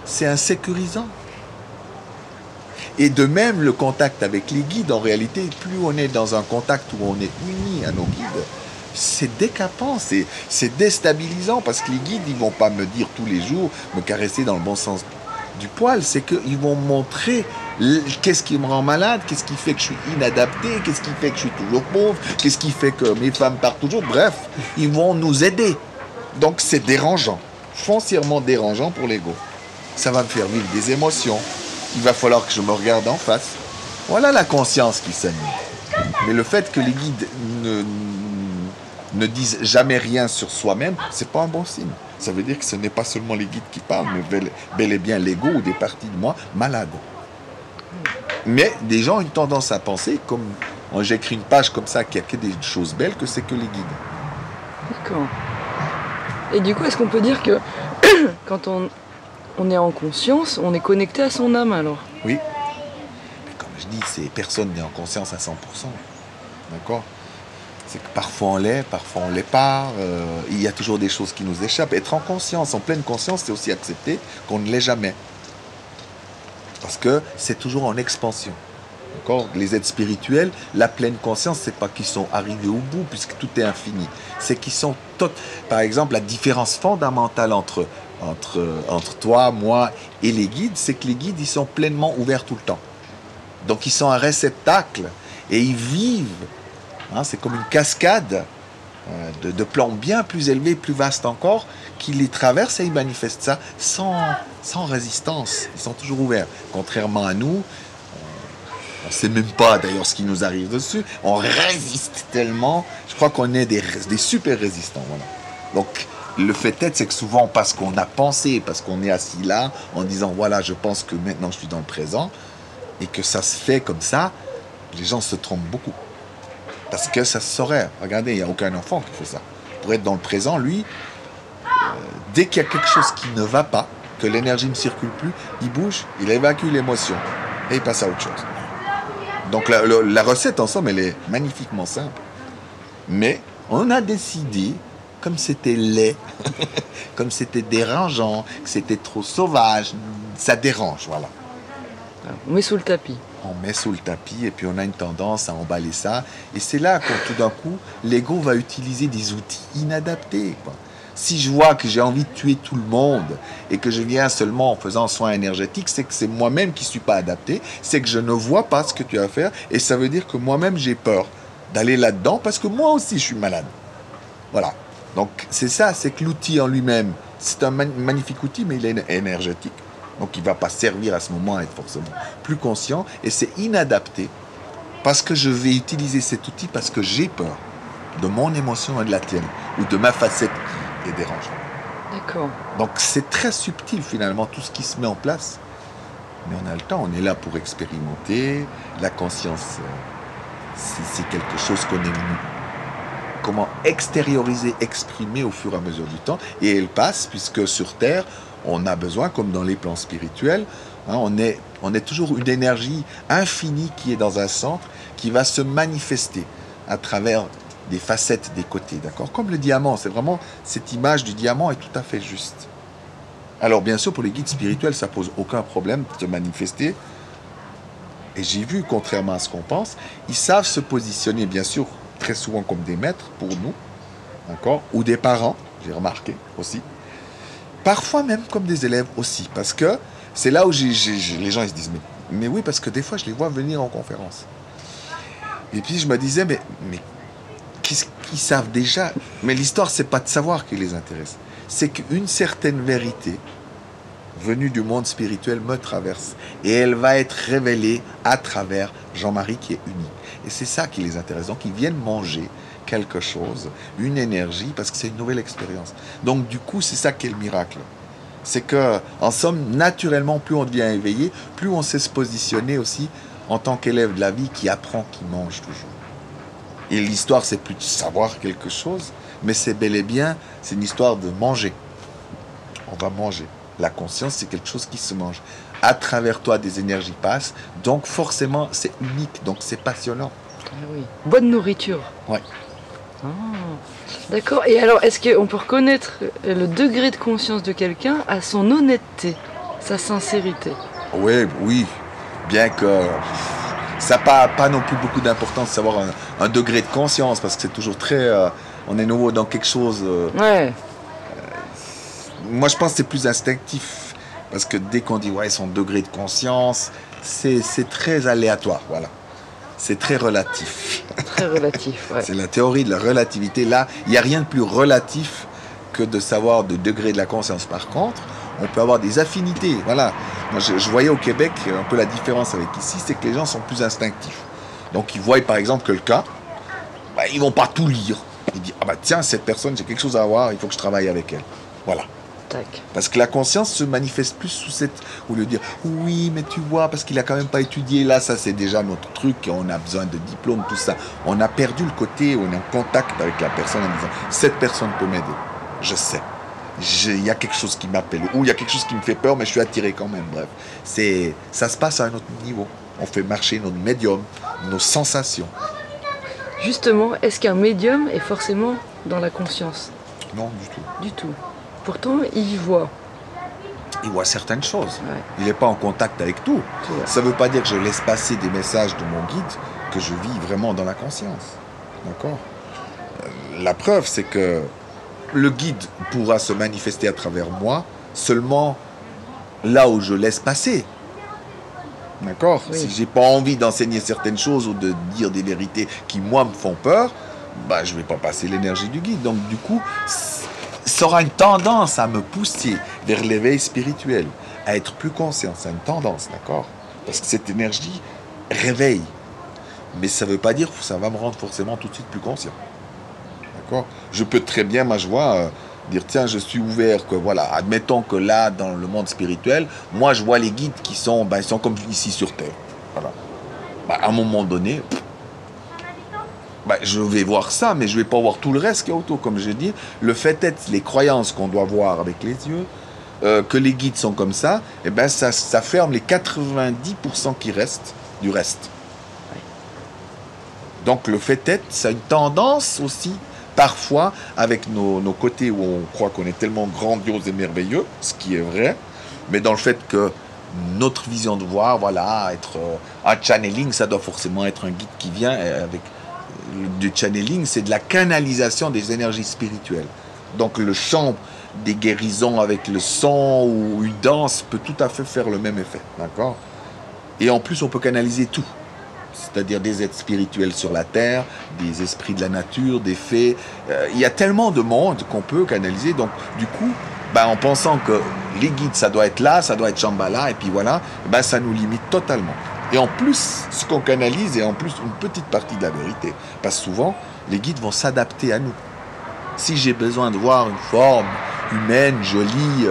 Speaker 2: c'est insécurisant. Et de même, le contact avec les guides, en réalité, plus on est dans un contact où on est uni à nos guides, c'est décapant, c'est déstabilisant, parce que les guides, ils ne vont pas me dire tous les jours, me caresser dans le bon sens du poil, c'est qu'ils vont montrer qu'est-ce qui me rend malade, qu'est-ce qui fait que je suis inadapté, qu'est-ce qui fait que je suis toujours pauvre, qu'est-ce qui fait que mes femmes partent toujours, bref, ils vont nous aider. Donc c'est dérangeant, foncièrement dérangeant pour l'ego. Ça va me faire vivre des émotions. Il va falloir que je me regarde en face. Voilà la conscience qui s'anime. Mais le fait que les guides ne disent jamais rien sur soi-même, c'est pas un bon signe. Ça veut dire que ce n'est pas seulement les guides qui parlent, mais bel et bien l'ego ou des parties de moi malades. Mais des gens ont une tendance à penser, comme j'écris une page comme ça, qu'il n'y a que des choses belles, que c'est que les guides.
Speaker 1: D'accord. Et du coup, est-ce qu'on peut dire que quand on est en conscience, on est connecté à son âme alors?
Speaker 2: Oui. Mais comme je dis, personne n'est en conscience à 100%. D'accord? C'est que parfois on l'est, parfois on ne l'est pas. Il y a toujours des choses qui nous échappent. Être en conscience, en pleine conscience, c'est aussi accepter qu'on ne l'est jamais. Parce que c'est toujours en expansion. D'accord? Les êtres spirituels, la pleine conscience, c'est pas qu'ils sont arrivés au bout, puisque tout est infini. C'est qu'ils sont par exemple, la différence fondamentale entre toi, moi et les guides, c'est que les guides, ils sont pleinement ouverts tout le temps. Donc ils sont un réceptacle et ils vivent. Hein, c'est comme une cascade de plans bien plus élevés, plus vastes encore, qui les traversent et ils manifestent ça sans résistance. Ils sont toujours ouverts. Contrairement à nous, on ne sait même pas d'ailleurs ce qui nous arrive dessus. On résiste tellement. Je crois qu'on est des super résistants. Voilà. Donc le fait est, c'est que souvent parce qu'on a pensé, parce qu'on est assis là, en disant voilà, je pense que maintenant je suis dans le présent, et que ça se fait comme ça, les gens se trompent beaucoup. Parce que ça se saurait. Regardez, il n'y a aucun enfant qui fait ça. Pour être dans le présent, lui, dès qu'il y a quelque chose qui ne va pas, que l'énergie ne circule plus, il bouge, il évacue l'émotion et il passe à autre chose. Donc la recette, en somme, elle est magnifiquement simple. Mais on a décidé, comme c'était laid, comme c'était dérangeant, que c'était trop sauvage, ça dérange, voilà.
Speaker 1: On met sous le tapis.
Speaker 2: On met sous le tapis et puis on a une tendance à emballer ça. Et c'est là que tout d'un coup, l'ego va utiliser des outils inadaptés, quoi. Si je vois que j'ai envie de tuer tout le monde et que je viens seulement en faisant soin énergétique, c'est que c'est moi-même qui ne suis pas adapté, c'est que je ne vois pas ce que tu as à faire et ça veut dire que moi-même j'ai peur d'aller là-dedans parce que moi aussi je suis malade. Voilà. Donc c'est ça, c'est que l'outil en lui-même, c'est un magnifique outil, mais il est énergétique. Donc il ne va pas servir à ce moment à être forcément plus conscient et c'est inadapté parce que je vais utiliser cet outil parce que j'ai peur de mon émotion et de la tienne ou de ma facette qui est dérangeante.
Speaker 1: D'accord.
Speaker 2: Donc c'est très subtil finalement tout ce qui se met en place. Mais on a le temps, on est là pour expérimenter. La conscience, c'est quelque chose qu'on est venu comment extérioriser, exprimer au fur et à mesure du temps. Et elle passe puisque sur Terre, on a besoin, comme dans les plans spirituels, hein, on est toujours une énergie infinie qui est dans un centre, qui va se manifester à travers des facettes des côtés, d'accord? Comme le diamant, c'est vraiment, cette image du diamant est tout à fait juste. Alors bien sûr, pour les guides spirituels, ça pose aucun problème de se manifester. Et j'ai vu, contrairement à ce qu'on pense, ils savent se positionner, bien sûr, très souvent comme des maîtres pour nous, d'accord? Ou des parents, j'ai remarqué aussi. Parfois même comme des élèves aussi, parce que c'est là où les gens ils se disent mais oui, parce que des fois je les vois venir en conférence. Et puis je me disais mais qu'est-ce qu'ils savent déjà? Mais l'histoire c'est pas de savoir qui les intéresse, c'est qu'une certaine vérité venue du monde spirituel me traverse et elle va être révélée à travers Jean-Marie qui est unique. Et c'est ça qui les intéresse. Donc ils viennent manger quelque chose, une énergie, parce que c'est une nouvelle expérience. Donc du coup, c'est ça qui est le miracle. C'est que, en somme, naturellement, plus on devient éveillé, plus on sait se positionner aussi en tant qu'élève de la vie qui apprend, qui mange toujours. Et l'histoire, c'est plus de savoir quelque chose, mais c'est bel et bien, c'est une histoire de manger. On va manger. La conscience, c'est quelque chose qui se mange. À travers toi, des énergies passent, donc forcément, c'est unique, donc c'est passionnant.
Speaker 1: Ah oui. Bonne nourriture.
Speaker 2: Ouais.
Speaker 1: Ah, d'accord. Et alors, est-ce qu'on peut reconnaître le degré de conscience de quelqu'un à son honnêteté, sa sincérité?
Speaker 2: Oui. Bien que ça n'a pas non plus beaucoup d'importance de savoir un degré de conscience, parce que c'est toujours très... on est nouveau dans quelque chose...
Speaker 1: Ouais.
Speaker 2: Moi, je pense que c'est plus instinctif, parce que dès qu'on dit, ouais, son degré de conscience, c'est très aléatoire, voilà. C'est très relatif.
Speaker 1: Très relatif, ouais.
Speaker 2: C'est la théorie de la relativité. Là, il n'y a rien de plus relatif que de savoir le degré de la conscience. Par contre, on peut avoir des affinités. Voilà. Moi, je voyais au Québec un peu la différence avec ici, c'est que les gens sont plus instinctifs. Donc ils voient par exemple quelqu'un, bah, ils vont pas tout lire. Ils disent, ah bah tiens, cette personne, j'ai quelque chose à voir, il faut que je travaille avec elle. Voilà.
Speaker 1: Tac.
Speaker 2: Parce que la conscience se manifeste plus sous cette... Ou le dire, oui, mais tu vois, parce qu'il a quand même pas étudié. Là, ça, c'est déjà notre truc. On a besoin de diplôme, tout ça. On a perdu le côté où on est en contact avec la personne en disant, cette personne peut m'aider. Je sais. Il y a quelque chose qui m'appelle. Ou il y a quelque chose qui me fait peur, mais je suis attiré quand même. Bref. Ça se passe à un autre niveau. On fait marcher notre médium, nos sensations.
Speaker 1: Justement, est-ce qu'un médium est forcément dans la conscience?
Speaker 2: Non, du tout.
Speaker 1: Du tout. Pourtant, il y voit.
Speaker 2: Il voit certaines choses.
Speaker 1: Ouais.
Speaker 2: Il n'est pas en contact avec tout.
Speaker 1: Ouais.
Speaker 2: Ça ne veut pas dire que je laisse passer des messages de mon guide, que je vis vraiment dans la conscience. D'accord ? La preuve, c'est que le guide pourra se manifester à travers moi seulement là où je laisse passer. D'accord ?
Speaker 1: Oui.
Speaker 2: Si j'ai pas envie d'enseigner certaines choses ou de dire des vérités qui, moi, me font peur, bah, je ne vais pas passer l'énergie du guide. Donc, du coup, ça aura une tendance à me pousser vers l'éveil spirituel, à être plus conscient. C'est une tendance, d'accord ? Parce que cette énergie réveille. Mais ça ne veut pas dire que ça va me rendre forcément tout de suite plus conscient. D'accord ? Je peux très bien, moi je vois, dire tiens, je suis ouvert, que voilà, admettons que là, dans le monde spirituel, moi je vois les guides qui sont, ils sont comme ici sur Terre. Voilà. À un moment donné, je vais voir ça, mais je ne vais pas voir tout le reste qu'il y a autour. Comme je dis, le fait est, les croyances qu'on doit voir avec les yeux, que les guides sont comme ça, ça ferme les 90% qui restent du reste. Donc le fait est, ça a une tendance aussi, parfois, avec nos côtés où on croit qu'on est tellement grandiose et merveilleux, ce qui est vrai, mais dans le fait que notre vision de voir, voilà, être un channeling, ça doit forcément être un guide qui vient avec... Du channeling, c'est de la canalisation des énergies spirituelles. Donc le chant des guérisons avec le son ou une danse peut tout à fait faire le même effet, d'accord ? Et en plus, on peut canaliser tout. C'est-à-dire des êtres spirituels sur la terre, des esprits de la nature, des fées. Il y a tellement de monde qu'on peut canaliser. Donc, du coup, en pensant que les guides, ça doit être là, ça doit être Shambhala, et puis voilà, ça nous limite totalement. Et en plus, ce qu'on canalise est en plus une petite partie de la vérité. Parce que souvent, les guides vont s'adapter à nous. Si j'ai besoin de voir une forme humaine, jolie,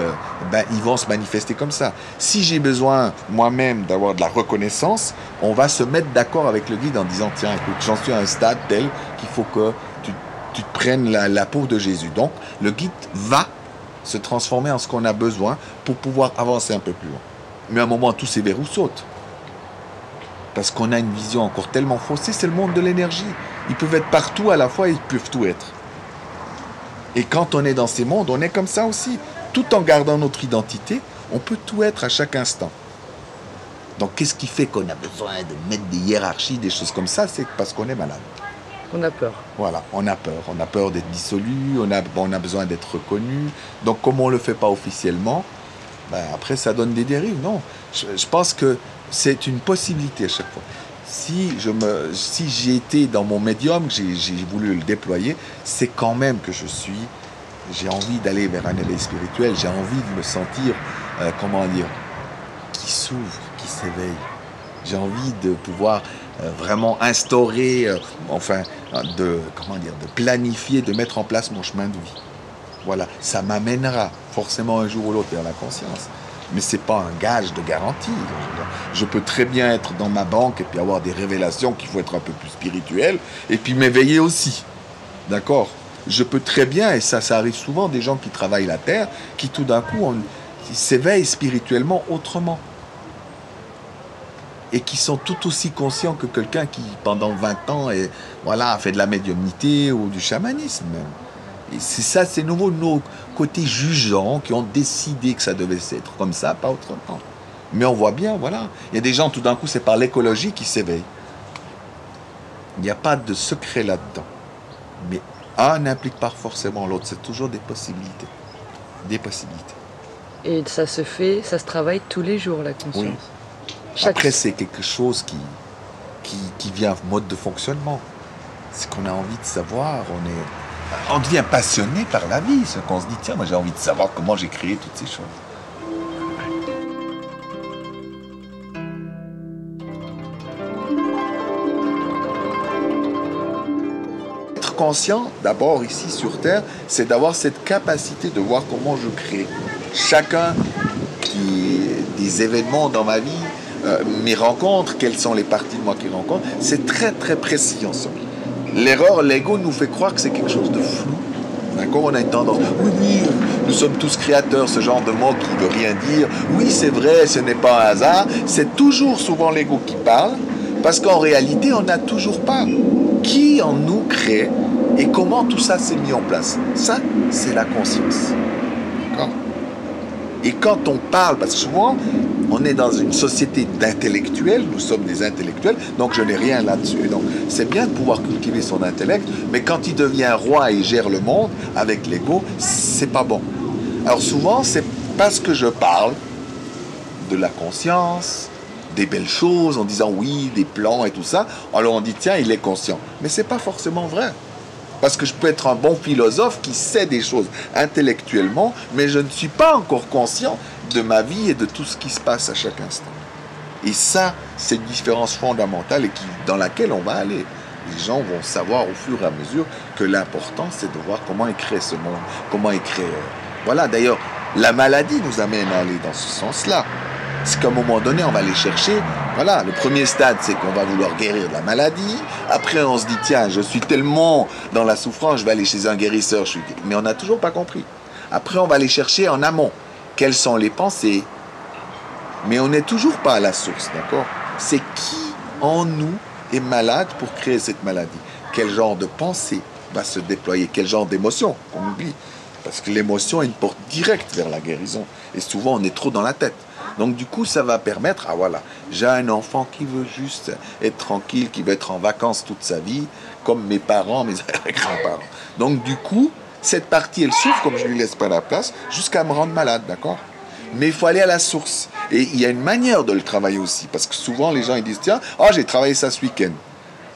Speaker 2: ils vont se manifester comme ça. Si j'ai besoin moi-même d'avoir de la reconnaissance, on va se mettre d'accord avec le guide en disant tiens, écoute, j'en suis à un stade tel qu'il faut que tu te prennes la peau de Jésus. Donc, le guide va se transformer en ce qu'on a besoin pour pouvoir avancer un peu plus loin. Mais à un moment, tous ces verrous sautent. Parce qu'on a une vision encore tellement faussée, c'est le monde de l'énergie. Ils peuvent être partout à la fois, ils peuvent tout être. Et quand on est dans ces mondes, on est comme ça aussi. Tout en gardant notre identité, on peut tout être à chaque instant. Donc qu'est-ce qui fait qu'on a besoin de mettre des hiérarchies, des choses comme ça? C'est parce qu'on est malade.
Speaker 1: On a peur.
Speaker 2: Voilà, on a peur. On a peur d'être dissolu, on a besoin d'être reconnu. Donc comme on ne le fait pas officiellement, après ça donne des dérives. Non, je pense que c'est une possibilité à chaque fois. Si j'ai été dans mon médium, j'ai voulu le déployer, c'est quand même que j'ai envie d'aller vers un éveil spirituel, j'ai envie de me sentir, qui s'ouvre, qui s'éveille. J'ai envie de pouvoir vraiment instaurer, de planifier, de mettre en place mon chemin de vie. Voilà, ça m'amènera forcément un jour ou l'autre vers la conscience. Mais ce n'est pas un gage de garantie. Je peux très bien être dans ma banque et puis avoir des révélations qu'il faut être un peu plus spirituel et puis m'éveiller aussi. D'accord ? Je peux très bien, et ça arrive souvent, des gens qui travaillent la terre, qui tout d'un coup s'éveillent spirituellement autrement. Et qui sont tout aussi conscients que quelqu'un qui, pendant 20 ans, a fait de la médiumnité ou du chamanisme. Et c'est ça, c'est nouveau nos côtés jugeants qui ont décidé que ça devait être comme ça, pas autrement. Mais on voit bien, voilà. Il y a des gens, tout d'un coup, c'est par l'écologie qui s'éveillent. Il n'y a pas de secret là-dedans. Mais un n'implique pas forcément l'autre. C'est toujours des possibilités. Des possibilités.
Speaker 1: Et ça se travaille tous les jours, la conscience.
Speaker 2: Oui. Après, c'est quelque chose qui vient mode de fonctionnement. C'est qu'on a envie de savoir, on devient passionné par la vie. C'est qu'on se dit, tiens, moi j'ai envie de savoir comment j'ai créé toutes ces choses. conscient, d'abord ici sur Terre, c'est d'avoir cette capacité de voir comment je crée. Chacun des événements dans ma vie, mes rencontres, quelles sont les parties de moi qui rencontrent, c'est très très précis en somme. L'erreur, l'ego nous fait croire que c'est quelque chose de flou. D'accord, on a une tendance, oui, nous sommes tous créateurs, ce genre de mot qui ne veut rien dire. Oui, c'est vrai, ce n'est pas un hasard. C'est toujours souvent l'ego qui parle, parce qu'en réalité, on n'a toujours pas qui en nous crée et comment tout ça s'est mis en place. Ça, c'est la conscience. D'accord ? Et quand on parle, parce que souvent, on est dans une société d'intellectuels, nous sommes des intellectuels, donc je n'ai rien là-dessus. Donc c'est bien de pouvoir cultiver son intellect, mais quand il devient roi et gère le monde avec l'ego, c'est pas bon. Alors souvent, c'est parce que je parle de la conscience, des belles choses, en disant oui, des plans et tout ça, alors on dit tiens, il est conscient. Mais c'est pas forcément vrai. Parce que je peux être un bon philosophe qui sait des choses intellectuellement, mais je ne suis pas encore conscient de ma vie et de tout ce qui se passe à chaque instant. Et ça, c'est une différence fondamentale et dans laquelle on va aller. Les gens vont savoir au fur et à mesure que l'important, c'est de voir comment est créé ce monde, comment est créé... Voilà, d'ailleurs, la maladie nous amène à aller dans ce sens-là. C'est qu'à un moment donné, on va aller chercher. Voilà, le premier stade, c'est qu'on va vouloir guérir de la maladie. Après, on se dit, tiens, je suis tellement dans la souffrance, je vais aller chez un guérisseur. Mais on n'a toujours pas compris. Après, on va aller chercher en amont. Quelles sont les pensées? Mais on n'est toujours pas à la source, d'accord? C'est qui en nous est malade pour créer cette maladie? Quel genre de pensée va se déployer? Quel genre d'émotion? On oublie. Parce que l'émotion est une porte directe vers la guérison. Et souvent, on est trop dans la tête. Donc du coup, ça va permettre, ah voilà, j'ai un enfant qui veut juste être tranquille, qui veut être en vacances toute sa vie, comme mes parents, mes grands-parents. Donc du coup, cette partie, elle souffre, comme je ne lui laisse pas la place, jusqu'à me rendre malade, d'accord? Mais il faut aller à la source. Et il y a une manière de le travailler aussi, parce que souvent les gens ils disent, tiens, oh, j'ai travaillé ça ce week-end.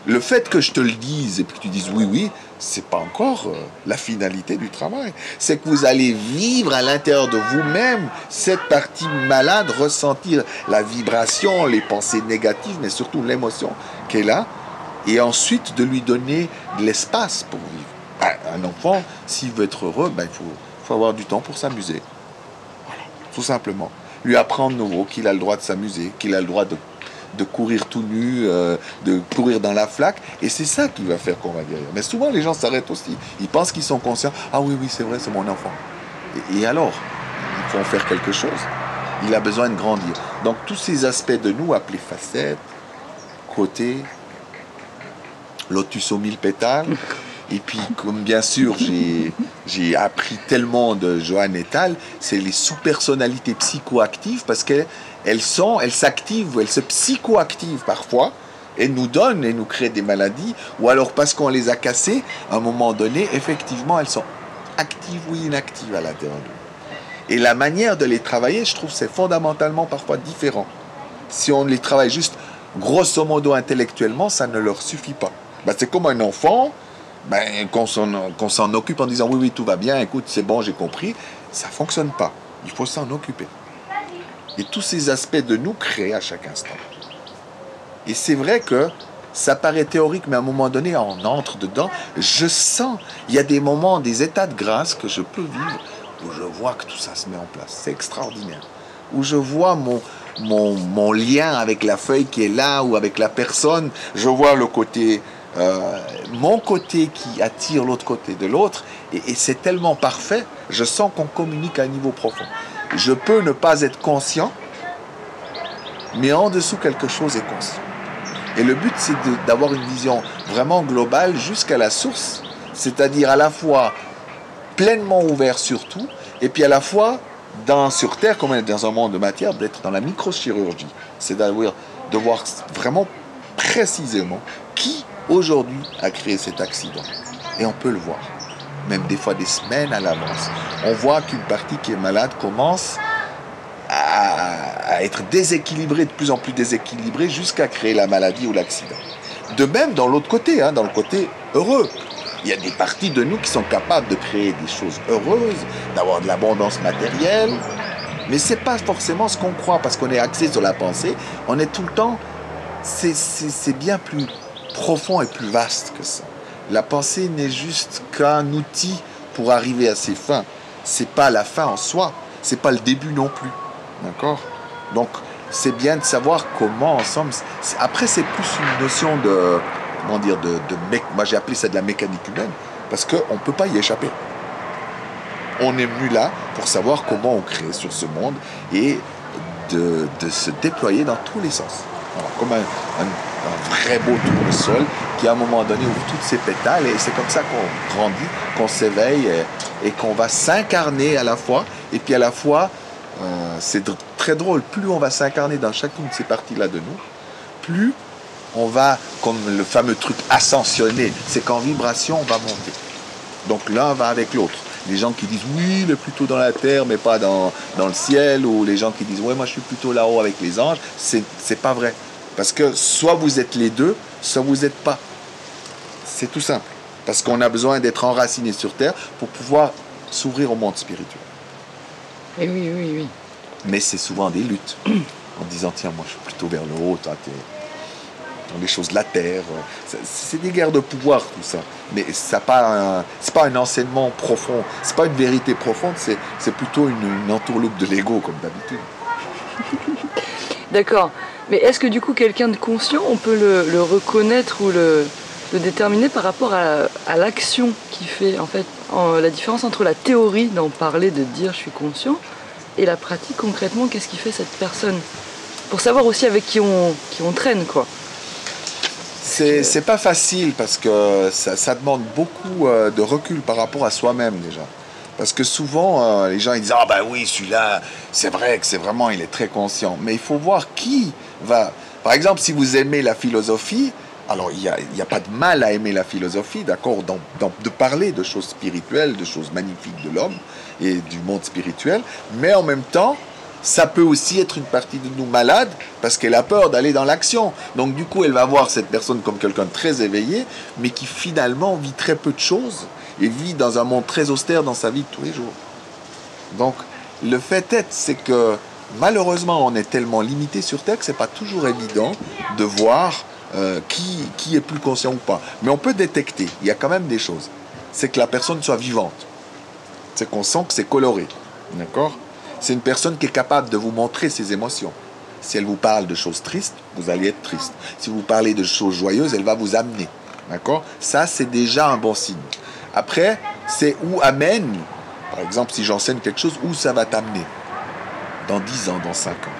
Speaker 2: Le fait que je te le dise et que tu dises oui, oui, c'est pas encore la finalité du travail. C'est que vous allez vivre à l'intérieur de vous-même cette partie malade, ressentir la vibration, les pensées négatives, mais surtout l'émotion qui est là, et ensuite de lui donner de l'espace pour vivre. Un enfant, s'il veut être heureux, il faut avoir du temps pour s'amuser. Voilà, tout simplement. Lui apprendre nouveau qu'il a le droit de s'amuser, qu'il a le droit de courir tout nu, de courir dans la flaque. Et c'est ça qui va faire qu'on va guérir. Mais souvent, les gens s'arrêtent aussi. Ils pensent qu'ils sont conscients. Ah oui, oui, c'est vrai, c'est mon enfant. Et alors, il faut en faire quelque chose. Il a besoin de grandir. Donc, tous ces aspects de nous, appelés facettes, côtés, lotus aux 1000 pétales. Et puis, comme bien sûr, j'ai appris tellement de Johann Ettal, c'est les sous-personnalités psychoactives parce qu'elles s'activent, elles se psychoactivent parfois et nous donnent et nous créent des maladies, ou alors parce qu'on les a cassées, à un moment donné, effectivement, elles sont actives ou inactives à l'intérieur de nous. Et la manière de les travailler, je trouve, c'est fondamentalement parfois différent. Si on les travaille juste grosso modo intellectuellement, ça ne leur suffit pas. C'est comme un enfant, qu'on s'en occupe en disant oui, oui, tout va bien, écoute, c'est bon, j'ai compris, ça ne fonctionne pas. Il faut s'en occuper. Et tous ces aspects de nous créent à chaque instant. Et c'est vrai que ça paraît théorique, mais à un moment donné, on entre dedans. Je sens, il y a des moments, des états de grâce que je peux vivre où je vois que tout ça se met en place. C'est extraordinaire. Où je vois mon lien avec la feuille qui est là ou avec la personne. Je vois le côté... mon côté qui attire l'autre côté de l'autre, et c'est tellement parfait, je sens qu'on communique à un niveau profond. Je peux ne pas être conscient, mais en dessous quelque chose est conscient. Et le but, c'est d'avoir une vision vraiment globale jusqu'à la source, c'est-à-dire à la fois pleinement ouvert sur tout, et puis à la fois sur Terre, comme on est dans un monde de matière, d'être dans la microchirurgie, c'est-à-dire de voir vraiment précisément qui aujourd'hui a créé cet accident. Et on peut le voir. Même des fois des semaines à l'avance. On voit qu'une partie qui est malade commence à être déséquilibrée, de plus en plus déséquilibrée, jusqu'à créer la maladie ou l'accident. De même dans l'autre côté, dans le côté heureux. Il y a des parties de nous qui sont capables de créer des choses heureuses, d'avoir de l'abondance matérielle. Mais ce n'est pas forcément ce qu'on croit, parce qu'on est axé sur la pensée. On est tout le temps... C'est bien plus profond et plus vaste que ça. La pensée n'est juste qu'un outil pour arriver à ses fins. C'est pas la fin en soi, c'est pas le début non plus. D'accord? Donc, c'est bien de savoir comment ensemble. Après, c'est plus une notion de, comment dire, moi j'ai appelé ça de la mécanique humaine, parce qu'on ne peut pas y échapper. On est venu là pour savoir comment on crée sur ce monde et de se déployer dans tous les sens. Voilà, comme un vrai beau tournesol qui à un moment donné ouvre toutes ses pétales, et c'est comme ça qu'on grandit, qu'on s'éveille et qu'on va s'incarner à la fois. Et puis à la fois, c'est très drôle, plus on va s'incarner dans chacune de ces parties-là de nous, plus on va, comme le fameux truc ascensionner, c'est qu'en vibration on va monter. Donc l'un va avec l'autre. Les gens qui disent oui, il est plutôt dans la terre mais pas dans le ciel, ou les gens qui disent ouais, moi je suis plutôt là-haut avec les anges, c'est pas vrai. Parce que soit vous êtes les deux, soit vous n'êtes pas. C'est tout simple. Parce qu'on a besoin d'être enraciné sur terre pour pouvoir s'ouvrir au monde spirituel.
Speaker 1: Et oui, oui, oui.
Speaker 2: Mais c'est souvent des luttes. En disant tiens, moi je suis plutôt vers le haut, toi t'es dans les choses de la terre. C'est des guerres de pouvoir tout ça. Mais c'est pas un enseignement profond, c'est pas une vérité profonde, c'est plutôt une entourloupe de l'ego comme d'habitude.
Speaker 1: D'accord. Mais est-ce que du coup quelqu'un de conscient, on peut le reconnaître ou le déterminer par rapport à l'action qu'il fait? En fait, la différence entre la théorie d'en parler, de dire je suis conscient, et la pratique concrètement, qu'est-ce qui fait cette personne? Pour savoir aussi avec qui on traîne, quoi.
Speaker 2: C'est pas facile parce que ça demande beaucoup de recul par rapport à soi-même déjà. Parce que souvent, les gens ils disent « Ah ben oui, celui-là, c'est vrai que c'est vraiment, il est très conscient. » Mais il faut voir qui va... Par exemple, si vous aimez la philosophie, alors il n'y a pas de mal à aimer la philosophie, d'accord, de parler de choses spirituelles, de choses magnifiques de l'homme et du monde spirituel, mais en même temps, ça peut aussi être une partie de nous malade parce qu'elle a peur d'aller dans l'action. Donc du coup, elle va voir cette personne comme quelqu'un de très éveillé, mais qui finalement vit très peu de choses et vit dans un monde très austère dans sa vie de tous les jours. Donc le fait est, c'est que malheureusement, on est tellement limité sur Terre que ce n'est pas toujours évident de voir qui est plus conscient ou pas. Mais on peut détecter, il y a quand même des choses. C'est que la personne soit vivante. C'est qu'on sent que c'est coloré. D'accord ? C'est une personne qui est capable de vous montrer ses émotions. Si elle vous parle de choses tristes, vous allez être triste. Si vous parlez de choses joyeuses, elle va vous amener. D'accord ? Ça, c'est déjà un bon signe. Après, c'est où amène, par exemple, si j'enseigne quelque chose, où ça va t'amener ? Dans 10 ans, dans 5 ans.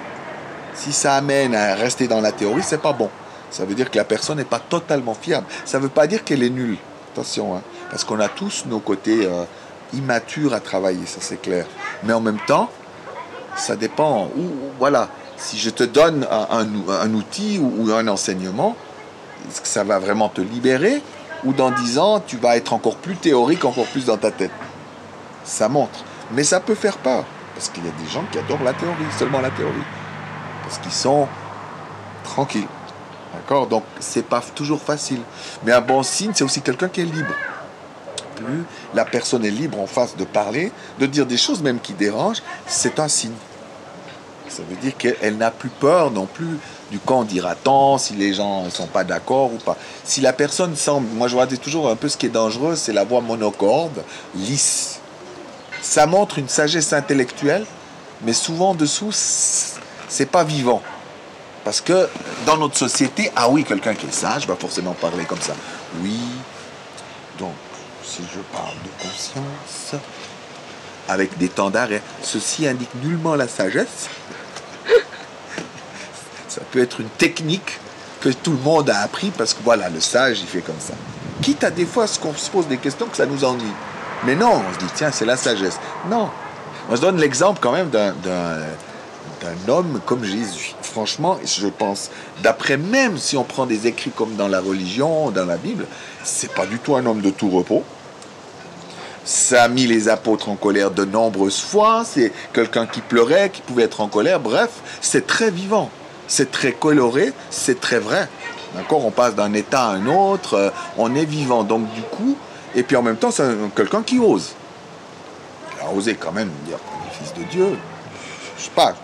Speaker 2: Si ça amène à rester dans la théorie, c'est pas bon. Ça veut dire que la personne n'est pas totalement fiable. Ça ne veut pas dire qu'elle est nulle. Attention, hein, parce qu'on a tous nos côtés immatures à travailler, ça c'est clair. Mais en même temps, ça dépend. Voilà, si je te donne un outil ou un enseignement, est-ce que ça va vraiment te libérer? Ou dans 10 ans, tu vas être encore plus théorique, encore plus dans ta tête? Ça montre. Mais ça peut faire peur. Parce qu'il y a des gens qui adorent la théorie, seulement la théorie. Parce qu'ils sont tranquilles. D'accord? Donc, c'est pas toujours facile. Mais un bon signe, c'est aussi quelqu'un qui est libre. Plus la personne est libre en face de parler, de dire des choses même qui dérangent, c'est un signe. Ça veut dire qu'elle n'a plus peur non plus du quand dira-t-on, si les gens ne sont pas d'accord ou pas. Si la personne semble, moi je vois toujours un peu ce qui est dangereux, c'est la voix monocorde, lisse. Ça montre une sagesse intellectuelle, mais souvent dessous, c'est pas vivant. Parce que dans notre société, ah oui, quelqu'un qui est sage va forcément parler comme ça. Oui, donc si je parle de conscience, avec des temps d'arrêt, ceci indique nullement la sagesse. Ça peut être une technique que tout le monde a appris parce que voilà, le sage, il fait comme ça. Quitte à des fois ce qu'on se pose des questions que ça nous ennuie. Mais non, on se dit, tiens, c'est la sagesse. Non. Moi, je donne l'exemple quand même d'un homme comme Jésus. Franchement, je pense, d'après même si on prend des écrits comme dans la religion, dans la Bible, c'est pas du tout un homme de tout repos. Ça a mis les apôtres en colère de nombreuses fois. C'est quelqu'un qui pleurait, qui pouvait être en colère. Bref, c'est très vivant. C'est très coloré, c'est très vrai. D'accord ? On passe d'un état à un autre, on est vivant. Donc du coup, et puis en même temps, c'est quelqu'un qui ose. Il a osé quand même dire qu'il est fils de Dieu. Je sais pas,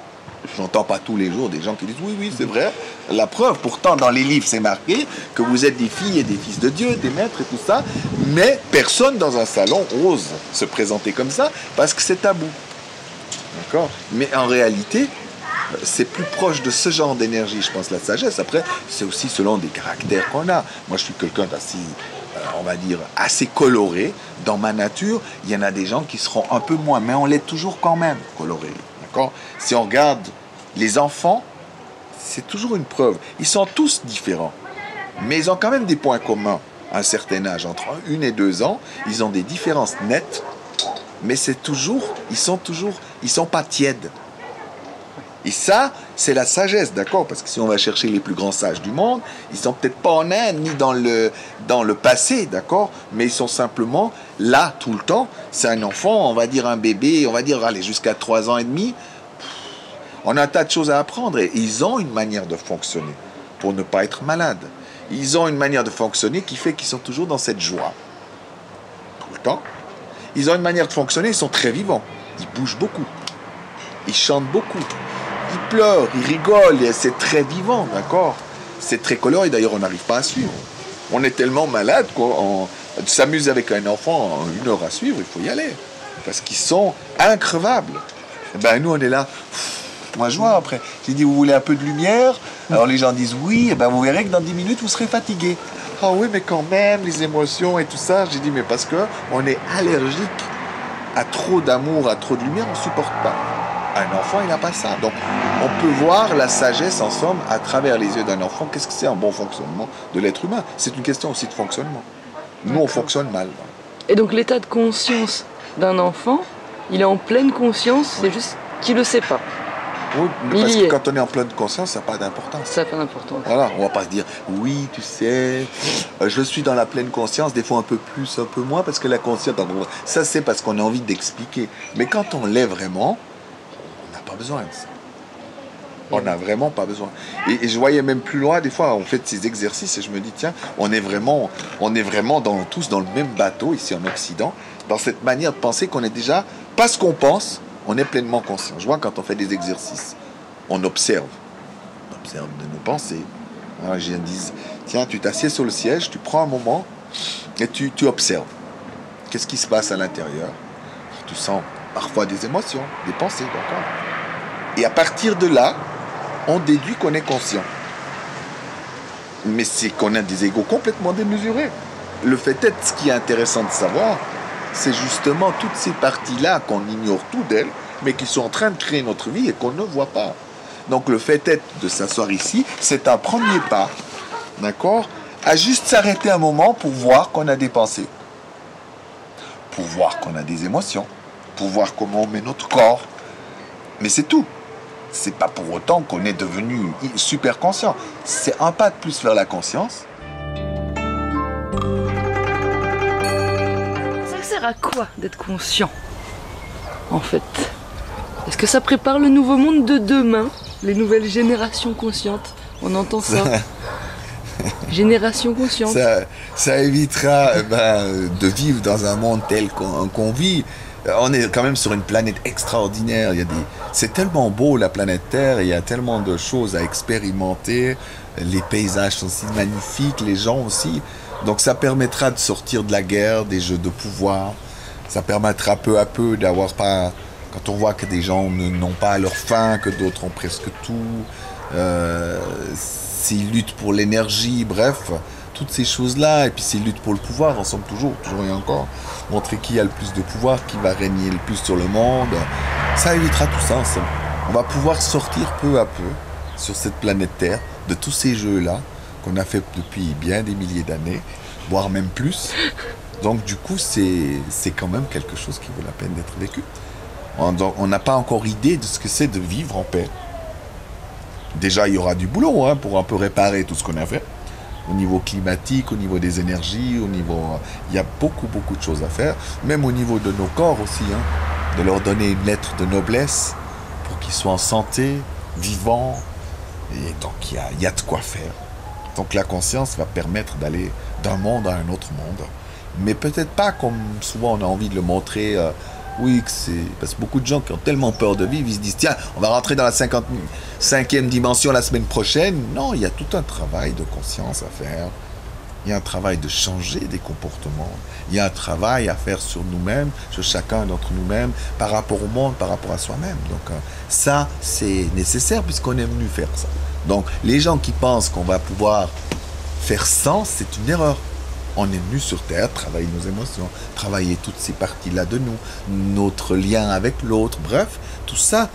Speaker 2: J'entends pas tous les jours des gens qui disent oui, oui, c'est vrai. La preuve, pourtant, dans les livres, c'est marqué que vous êtes des filles et des fils de Dieu, des maîtres et tout ça. Mais personne dans un salon ose se présenter comme ça parce que c'est tabou. D'accord? Mais en réalité, c'est plus proche de ce genre d'énergie, je pense, la sagesse. Après, c'est aussi selon des caractères qu'on a. Moi, je suis quelqu'un d'assez, on va dire, assez coloré. Dans ma nature, il y en a des gens qui seront un peu moins, mais on l'est toujours quand même coloré. D'accord? Si on regarde les enfants, c'est toujours une preuve. Ils sont tous différents, mais ils ont quand même des points communs à un certain âge. Entre 1 et 2 ans, ils ont des différences nettes, mais c'est toujours, ils sont pas tièdes. Et ça, c'est la sagesse, d'accord? Parce que si on va chercher les plus grands sages du monde, ils sont peut-être pas en Inde ni dans le passé, d'accord? Mais ils sont simplement là tout le temps. C'est un enfant, on va dire un bébé, on va dire allez, jusqu'à 3 ans et demi. On a un tas de choses à apprendre et ils ont une manière de fonctionner pour ne pas être malade. Ils ont une manière de fonctionner qui fait qu'ils sont toujours dans cette joie. Tout le temps. Ils ont une manière de fonctionner, ils sont très vivants. Ils bougent beaucoup. Ils chantent beaucoup. Ils pleurent, ils rigolent, et c'est très vivant, d'accord? C'est très coloré, d'ailleurs on n'arrive pas à suivre. On est tellement malade, quoi. S'amuser avec un enfant en 1 heure à suivre, il faut y aller. Parce qu'ils sont increvables. Et ben nous on est là, moi je vois après. J'ai dit, vous voulez un peu de lumière? Alors les gens disent oui, et ben vous verrez que dans 10 minutes vous serez fatigué. Ah oui, mais quand même, les émotions et tout ça. J'ai dit, mais parce que on est allergique à trop d'amour, à trop de lumière, on ne supporte pas. Un enfant, il n'a pas ça. Donc, on peut voir la sagesse, en somme, à travers les yeux d'un enfant. Qu'est-ce que c'est un bon fonctionnement de l'être humain? C'est une question aussi de fonctionnement. Nous, on fonctionne mal.
Speaker 1: Et donc, l'état de conscience d'un enfant, il est en pleine conscience, c'est juste qu'il ne le sait pas.
Speaker 2: Oui, parce que quand on est en pleine conscience, ça n'a pas d'importance.
Speaker 1: Ça n'a pas d'importance.
Speaker 2: Voilà, on ne va pas se dire, oui, tu sais, je suis dans la pleine conscience, des fois un peu plus, un peu moins, parce que la conscience, ça c'est parce qu'on a envie d'expliquer. Mais quand on l'est vraiment, on n'a pas besoin de ça. On n'a vraiment pas besoin. Et je voyais même plus loin, des fois, on fait ces exercices et je me dis, tiens, on est vraiment tous dans le même bateau, ici en Occident, dans cette manière de penser qu'on est déjà, pas ce qu'on pense, on est pleinement conscient. Je vois quand on fait des exercices, on observe de nos pensées. Alors, je dis, tiens, tu t'assieds sur le siège, tu prends un moment et tu observes. Qu'est-ce qui se passe à l'intérieur? Tu sens parfois des émotions, des pensées, d'accord? Et à partir de là, on déduit qu'on est conscient. Mais c'est qu'on a des égos complètement démesurés. Le fait est, ce qui est intéressant de savoir, c'est justement toutes ces parties-là qu'on ignore tout d'elles, mais qui sont en train de créer notre vie et qu'on ne voit pas. Donc le fait est de s'asseoir ici, c'est un premier pas, d'accord, à juste s'arrêter un moment pour voir qu'on a des pensées, pour voir qu'on a des émotions, pour voir comment on met notre corps. Mais c'est tout. C'est pas pour autant qu'on est devenu super conscient. C'est un pas de plus vers la conscience.
Speaker 1: Ça sert à quoi d'être conscient, en fait? Est-ce que ça prépare le nouveau monde de demain? Les nouvelles générations conscientes? On entend ça. Génération consciente.
Speaker 2: Ça évitera de vivre dans un monde tel qu'on vit. On est quand même sur une planète extraordinaire. C'est tellement beau, la planète Terre. Il y a tellement de choses à expérimenter. Les paysages sont si magnifiques, les gens aussi. Donc ça permettra de sortir de la guerre, des jeux de pouvoir. Ça permettra peu à peu d'avoir pas... Quand on voit que des gens n'ont pas leur faim, que d'autres ont presque tout, s'ils luttent pour l'énergie, bref, toutes ces choses-là, et puis s'ils luttent pour le pouvoir, ensemble toujours et encore, montrer qui a le plus de pouvoir, qui va régner le plus sur le monde, ça évitera tout ça ensemble. On va pouvoir sortir peu à peu sur cette planète Terre de tous ces jeux-là qu'on a fait depuis bien des milliers d'années, voire même plus. Donc du coup, c'est quand même quelque chose qui vaut la peine d'être vécu. On n'a pas encore idée de ce que c'est de vivre en paix. Déjà, il y aura du boulot pour un peu réparer tout ce qu'on a fait. Au niveau climatique, au niveau des énergies, il y a beaucoup de choses à faire. Même au niveau de nos corps aussi, de leur donner une lettre de noblesse pour qu'ils soient en santé, vivants. Et donc, il y a de quoi faire. Donc, la conscience va permettre d'aller d'un monde à un autre monde. Mais peut-être pas comme souvent on a envie de le montrer Oui, que c'est... Parce que beaucoup de gens qui ont tellement peur de vivre, ils se disent, tiens, on va rentrer dans la 55e dimension la semaine prochaine. Non, il y a tout un travail de conscience à faire. Il y a un travail de changer des comportements. Il y a un travail à faire sur nous-mêmes, sur chacun d'entre nous-mêmes, par rapport au monde, par rapport à soi-même. Donc ça, c'est nécessaire puisqu'on est venu faire ça. Donc les gens qui pensent qu'on va pouvoir faire sans, c'est une erreur. On est venu sur Terre travailler nos émotions, travailler toutes ces parties-là de nous, notre lien avec l'autre. Bref, tout ça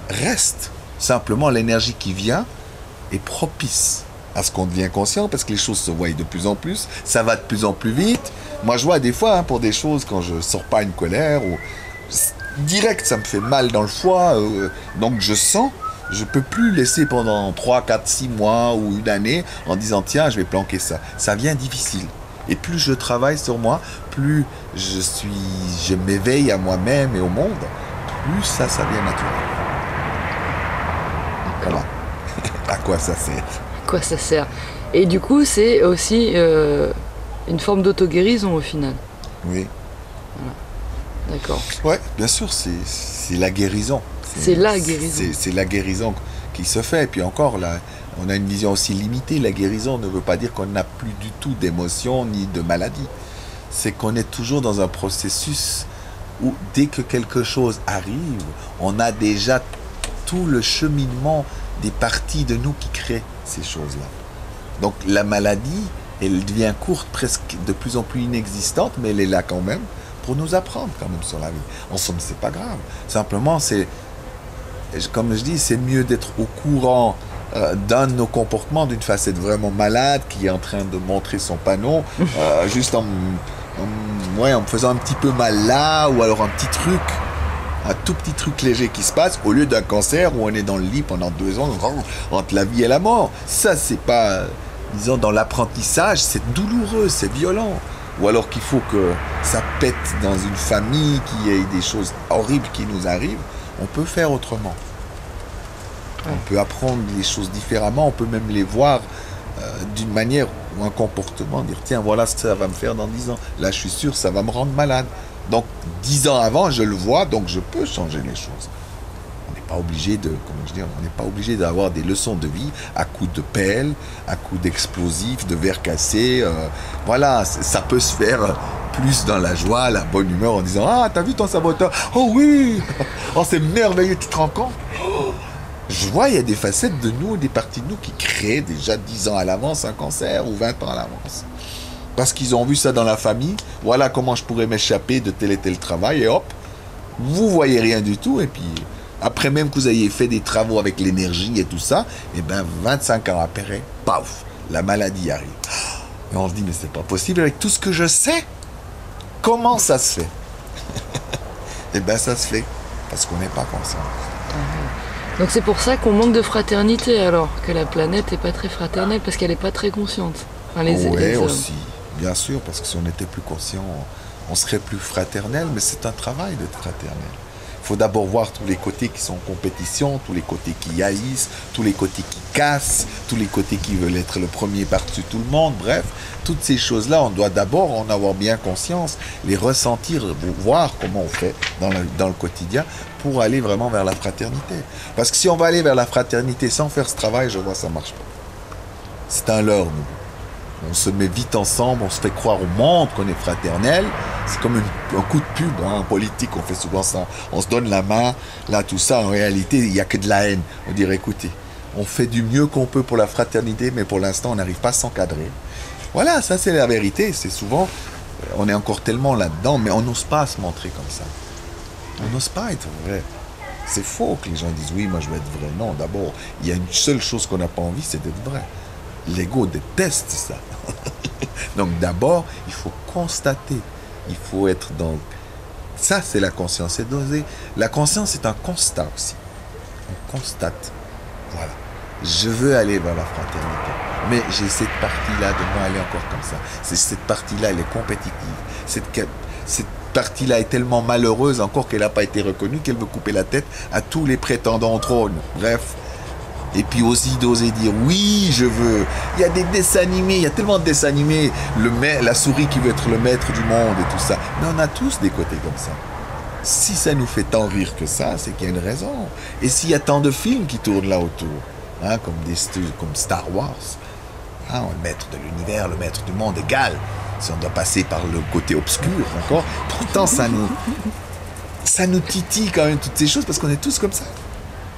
Speaker 2: reste. Simplement, l'énergie qui vient est propice à ce qu'on devient conscient, parce que les choses se voient de plus en plus, ça va de plus en plus vite. Moi, je vois des fois, pour des choses, quand je sors pas une colère, ou direct, ça me fait mal dans le foie, donc je sens, je peux plus laisser pendant 3, 4, 6 mois ou une année en disant, tiens, je vais planquer ça. Ça vient difficile. Et plus je travaille sur moi, plus je m'éveille à moi-même et au monde, plus ça vient naturel. Voilà. À quoi ça sert?
Speaker 1: À quoi ça sert? Et du coup, c'est aussi une forme d'auto-guérison au final.
Speaker 2: Oui.
Speaker 1: Voilà. D'accord.
Speaker 2: Ouais, bien sûr, c'est la guérison.
Speaker 1: C'est la guérison.
Speaker 2: C'est la guérison qui se fait. Et puis encore, là, on a une vision aussi limitée. La guérison ne veut pas dire qu'on n'a plus du tout d'émotions ni de maladies. C'est qu'on est toujours dans un processus où dès que quelque chose arrive, on a déjà tout le cheminement des parties de nous qui créent ces choses-là. Donc la maladie, elle devient courte, presque de plus en plus inexistante, mais elle est là quand même pour nous apprendre quand même sur la vie. En somme, c'est pas grave. Simplement, comme je dis, c'est mieux d'être au courant d'un de nos comportements, d'une facette vraiment malade qui est en train de montrer son panneau, juste en me faisant un petit peu mal là, ou alors un tout petit truc léger qui se passe, au lieu d'un cancer où on est dans le lit pendant 2 ans, entre la vie et la mort. Ça, c'est pas, disons, dans l'apprentissage, c'est douloureux, c'est violent. Ou alors qu'il faut que ça pète dans une famille, qu'il y ait des choses horribles qui nous arrivent. On peut faire autrement. On peut apprendre les choses différemment, on peut même les voir d'une manière ou un comportement, dire tiens, voilà ce que ça va me faire dans 10 ans. Là, je suis sûr, ça va me rendre malade. Donc, 10 ans avant, je le vois, donc je peux changer les choses. On n'est pas obligé on n'est pas obligé d'avoir des leçons de vie à coups de pelle, à coups d'explosifs, de verre cassé. Voilà, ça peut se faire plus dans la joie, la bonne humeur, en disant ah, t'as vu ton saboteur? Oh oui, oh c'est merveilleux, tu te rends compte? Je vois, il y a des facettes de nous, des parties de nous qui créent déjà 10 ans à l'avance un cancer ou 20 ans à l'avance. Parce qu'ils ont vu ça dans la famille, voilà comment je pourrais m'échapper de tel et tel travail, et hop, vous voyez rien du tout, et puis après même que vous ayez fait des travaux avec l'énergie et tout ça, et bien 25 ans après, paf, la maladie arrive. Et on se dit, mais c'est pas possible, avec tout ce que je sais, comment ça se fait? Et bien ça se fait, parce qu'on n'est pas conscient.
Speaker 1: Donc c'est pour ça qu'on manque de fraternité alors, que la planète n'est pas très fraternelle, parce qu'elle n'est pas très consciente. Enfin,
Speaker 2: oui, aussi, bien sûr, parce que si on était plus conscient, on serait plus fraternel, mais c'est un travail d'être fraternel. Il faut d'abord voir tous les côtés qui sont en compétition, tous les côtés qui haïssent, tous les côtés qui cassent, tous les côtés qui veulent être le premier par-dessus tout le monde. Bref, toutes ces choses-là, on doit d'abord en avoir bien conscience, les ressentir, voir comment on fait dans le quotidien pour aller vraiment vers la fraternité. Parce que si on va aller vers la fraternité sans faire ce travail, je vois ça ne marche pas. C'est un leurre, nous. On se met vite ensemble, on se fait croire au monde qu'on est fraternel. C'est comme un coup de pub, en politique, on fait souvent ça. On se donne la main, là, tout ça. En réalité, il n'y a que de la haine. On dirait, écoutez, on fait du mieux qu'on peut pour la fraternité, mais pour l'instant, on n'arrive pas à s'encadrer. Voilà, ça, c'est la vérité. C'est souvent, on est encore tellement là-dedans, mais on n'ose pas se montrer comme ça. On n'ose pas être vrai. C'est faux que les gens disent, oui, moi, je veux être vrai. Non, d'abord, il y a une seule chose qu'on n'a pas envie, c'est d'être vrai. L'ego déteste ça. Donc d'abord, il faut constater. Il faut être dans... Ça, c'est la conscience. C'est doser. La conscience, c'est un constat aussi. On constate. Voilà. Je veux aller vers la fraternité. Mais j'ai cette partie-là de moi aller encore comme ça. Cette partie-là, elle est compétitive. Cette partie-là est tellement malheureuse encore qu'elle n'a pas été reconnue qu'elle veut couper la tête à tous les prétendants au trône. Bref. Et puis aussi d'oser dire oui, je veux. Il y a des dessins animés, il y a tellement de dessins animés. La souris qui veut être le maître du monde et tout ça. Mais on a tous des côtés comme ça. Si ça nous fait tant rire que ça, c'est qu'il y a une raison. Et s'il y a tant de films qui tournent là autour, hein, comme Star Wars, hein, le maître de l'univers, le maître du monde égal, si on doit passer par le côté obscur, d'accord, pourtant ça nous titille quand même toutes ces choses parce qu'on est tous comme ça.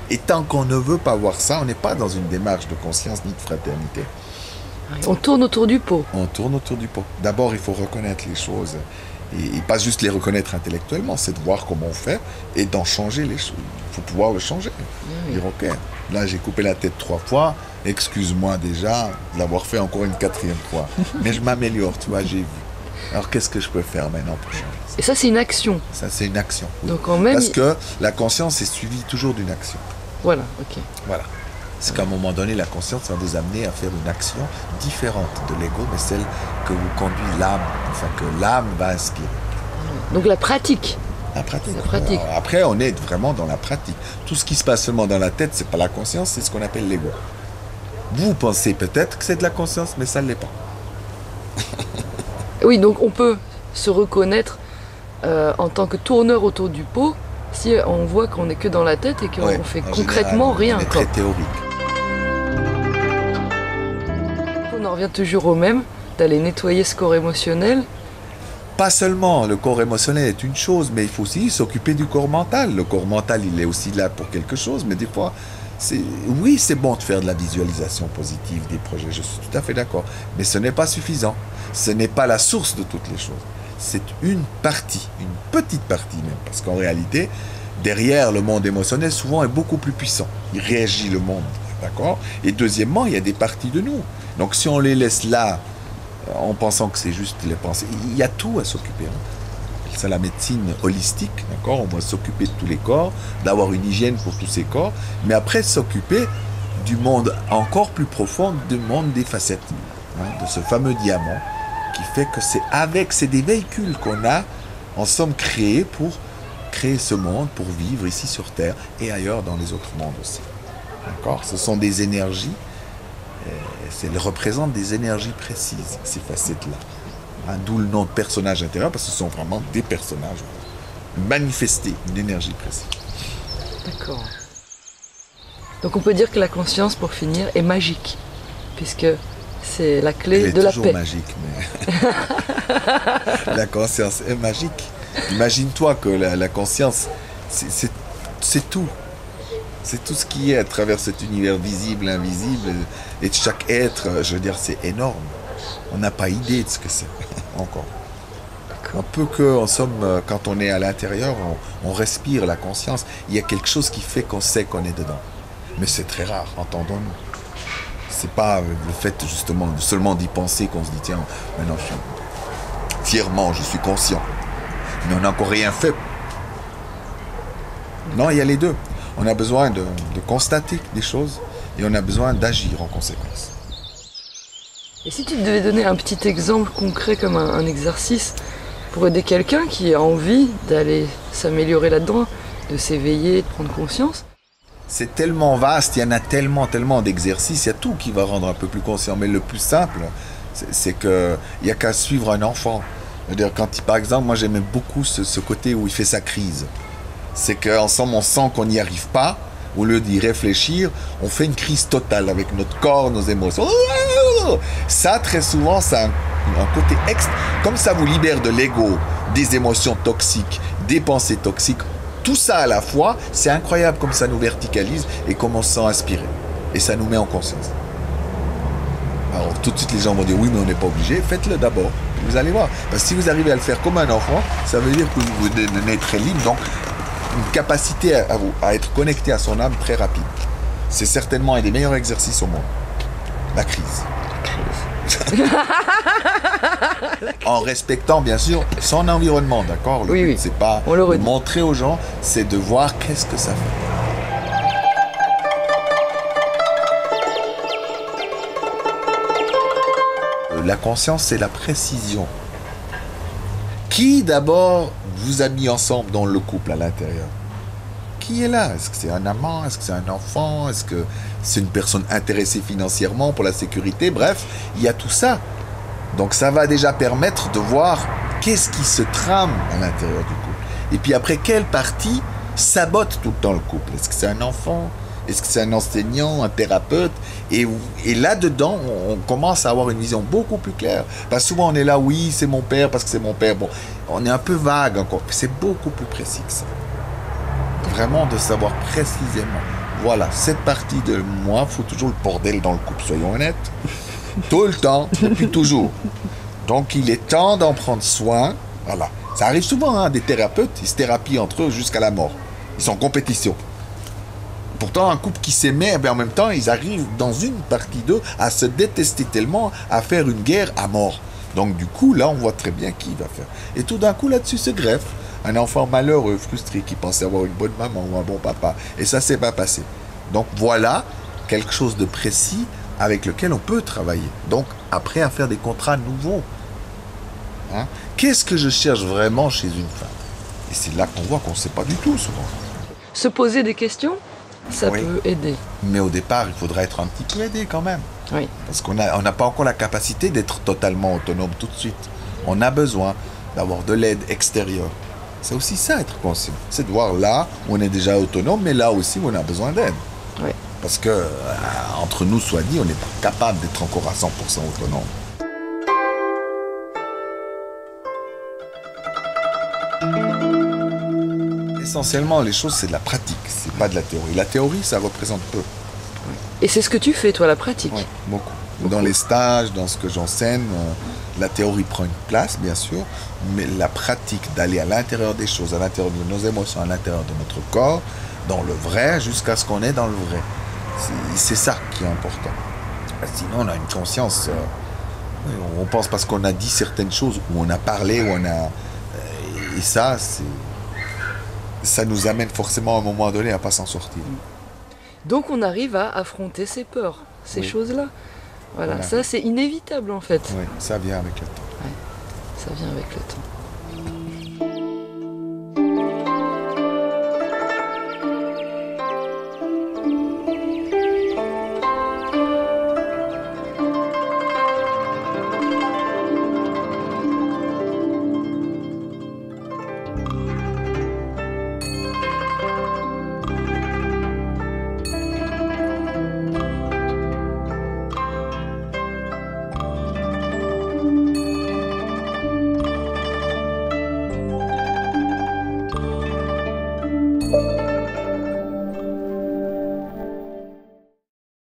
Speaker 2: Et tant qu'on ne veut pas voir ça, on n'est pas dans une démarche de conscience ni de fraternité.
Speaker 1: On tourne autour du pot.
Speaker 2: On tourne autour du pot. D'abord, il faut reconnaître les choses. Et pas juste les reconnaître intellectuellement, c'est de voir comment on fait et d'en changer les choses. Il faut pouvoir le changer. Dire, ok, là j'ai coupé la tête 3 fois, excuse-moi déjà de l'avoir fait encore une 4e fois. Mais je m'améliore, tu vois, j'ai vu. Alors qu'est-ce que je peux faire maintenant pour changer ça?
Speaker 1: Et ça, c'est une action.
Speaker 2: Ça, c'est une action. Oui.
Speaker 1: Donc, quand même,
Speaker 2: parce que la conscience est suivie toujours d'une action.
Speaker 1: Voilà, ok.
Speaker 2: Voilà. C'est qu'à un moment donné, la conscience va vous amener à faire une action différente de l'ego, mais celle que vous conduit l'âme, enfin que l'âme va inspirer.
Speaker 1: Donc la pratique.
Speaker 2: La pratique.
Speaker 1: La pratique.
Speaker 2: Alors, après, on est vraiment dans la pratique. Tout ce qui se passe seulement dans la tête, c'est pas la conscience, c'est ce qu'on appelle l'ego. Vous pensez peut-être que c'est de la conscience, mais ça ne l'est pas.
Speaker 1: Oui, donc on peut se reconnaître en tant que tourneur autour du pot si on voit qu'on n'est que dans la tête et qu'on fait concrètement rien.
Speaker 2: On est très théorique.
Speaker 1: On en revient toujours au même, d'aller nettoyer ce corps émotionnel.
Speaker 2: Pas seulement, le corps émotionnel est une chose, mais il faut aussi s'occuper du corps mental. Le corps mental, il est aussi là pour quelque chose, mais des fois, oui, c'est bon de faire de la visualisation positive des projets, je suis tout à fait d'accord, mais ce n'est pas suffisant. Ce n'est pas la source de toutes les choses. C'est une partie, une petite partie même, parce qu'en réalité, derrière le monde émotionnel, souvent est beaucoup plus puissant. Il réagit le monde, d'accord? Et deuxièmement, il y a des parties de nous. Donc si on les laisse là, en pensant que c'est juste les pensées, il y a tout à s'occuper. Hein. C'est la médecine holistique, d'accord? On va s'occuper de tous les corps, d'avoir une hygiène pour tous ces corps, mais après s'occuper du monde encore plus profond, du monde des facettes, hein, de ce fameux diamant, qui fait que c'est des véhicules qu'on a, en somme, créés pour créer ce monde, pour vivre ici sur Terre et ailleurs dans les autres mondes aussi. D'accord? Ce sont des énergies, elles représentent des énergies précises, ces facettes-là. Hein, d'où le nom de personnage intérieur, parce que ce sont vraiment des personnages manifestés, une énergie précise.
Speaker 1: D'accord. Donc on peut dire que la conscience, pour finir, est magique, puisque c'est la clé de la paix.
Speaker 2: Elle est toujours magique, mais la conscience est magique. Imagine-toi que la conscience, c'est tout. C'est tout ce qui est à travers cet univers visible, invisible, et de chaque être, je veux dire, c'est énorme. On n'a pas idée de ce que c'est, encore. Un peu que, en somme, quand on est à l'intérieur, on respire la conscience. Il y a quelque chose qui fait qu'on sait qu'on est dedans. Mais c'est très rare, entendons-nous. C'est pas le fait, justement, seulement d'y penser qu'on se dit, tiens, maintenant, fièrement, je suis conscient. Mais on n'a encore rien fait. Non, il y a les deux. On a besoin de constater des choses et on a besoin d'agir en conséquence.
Speaker 1: Et si tu devais donner un petit exemple concret comme un exercice pour aider quelqu'un qui a envie d'aller s'améliorer là-dedans, de s'éveiller, de prendre conscience?
Speaker 2: C'est tellement vaste, il y en a tellement d'exercices, il y a tout qui va rendre un peu plus conscient. Mais le plus simple, c'est qu'il n'y a qu'à suivre un enfant. C'est-à-dire par exemple, moi j'aimais beaucoup ce côté où il fait sa crise. C'est qu'ensemble, on sent qu'on n'y arrive pas. Au lieu d'y réfléchir, on fait une crise totale avec notre corps, nos émotions. Ça, très souvent, ça a un côté extra. Comme ça vous libère de l'ego, des émotions toxiques, des pensées toxiques. Tout ça à la fois, c'est incroyable comme ça nous verticalise et comme on se sent inspiré. Et ça nous met en conscience. Alors tout de suite, les gens vont dire, oui, mais on n'est pas obligé. Faites-le d'abord. Vous allez voir. Parce que si vous arrivez à le faire comme un enfant, ça veut dire que vous devenez très libre. Donc, une capacité à être connecté à son âme très rapide. C'est certainement un des meilleurs exercices au monde. La crise. En respectant bien sûr son environnement, d'accord? Le but, c'est pas de montrer aux gens, c'est de voir qu'est-ce que ça fait. La conscience, c'est la précision. Qui d'abord vous a mis ensemble dans le couple à l'intérieur? Qui est là? Est-ce que c'est un amant? Est-ce que c'est un enfant? Est-ce que c'est une personne intéressée financièrement pour la sécurité? Bref, il y a tout ça. Donc ça va déjà permettre de voir qu'est-ce qui se trame à l'intérieur du couple. Et puis après, quelle partie sabote tout le temps le couple? Est-ce que c'est un enfant? Est-ce que c'est un enseignant, un thérapeute? Et là-dedans, on commence à avoir une vision beaucoup plus claire. Parce que souvent, on est là, oui, c'est mon père, parce que c'est mon père. Bon, on est un peu vague encore. C'est beaucoup plus précis que ça. Vraiment de savoir précisément. Voilà, cette partie de moi, il faut toujours le bordel dans le couple, soyons honnêtes. Tout le temps, depuis toujours. Donc, il est temps d'en prendre soin. Voilà. Ça arrive souvent, hein, des thérapeutes, ils se thérapient entre eux jusqu'à la mort. Ils sont en compétition. Pourtant, un couple qui s'aimait, en même temps, ils arrivent dans une partie d'eux à se détester tellement, à faire une guerre à mort. Donc, du coup, là, on voit très bien qui va faire. Et tout d'un coup, là-dessus, se greffe un enfant malheureux, frustré, qui pensait avoir une bonne maman ou un bon papa. Et ça s'est pas passé. Donc, voilà quelque chose de précis avec lequel on peut travailler. Donc, après, à faire des contrats nouveaux. Hein? Qu'est-ce que je cherche vraiment chez une femme? Et c'est là qu'on voit qu'on ne sait pas du tout, souvent.
Speaker 1: Se poser des questions, ça
Speaker 2: Oui.
Speaker 1: peut aider.
Speaker 2: Mais au départ, il faudra être un petit peu aidé quand même.
Speaker 1: Oui.
Speaker 2: Parce qu'on n'a pas encore la capacité d'être totalement autonome tout de suite. On a besoin d'avoir de l'aide extérieure. C'est aussi ça, être conscient. C'est de voir là où on est déjà autonome, mais là aussi où on a besoin d'aide.
Speaker 1: Oui.
Speaker 2: Parce que, entre nous, soit dit, on n'est pas capable d'être encore à 100% autonome. Essentiellement, les choses, c'est de la pratique, c'est pas de la théorie. La théorie, ça représente peu.
Speaker 1: Et c'est ce que tu fais, toi, la pratique.
Speaker 2: Ouais, beaucoup. Dans les stages, dans ce que j'enseigne, la théorie prend une place, bien sûr, mais la pratique d'aller à l'intérieur des choses, à l'intérieur de nos émotions, à l'intérieur de notre corps, dans le vrai, jusqu'à ce qu'on est dans le vrai. C'est ça qui est important. Sinon, on a une conscience. On pense parce qu'on a dit certaines choses, ou on a parlé, ou on a. Et ça, ça nous amène forcément à un moment donné à ne pas s'en sortir.
Speaker 1: Donc on arrive à affronter ses peurs, ces choses-là. Voilà, ça c'est inévitable en fait.
Speaker 2: Oui, ça vient avec le temps.
Speaker 1: Ouais, ça vient avec le temps.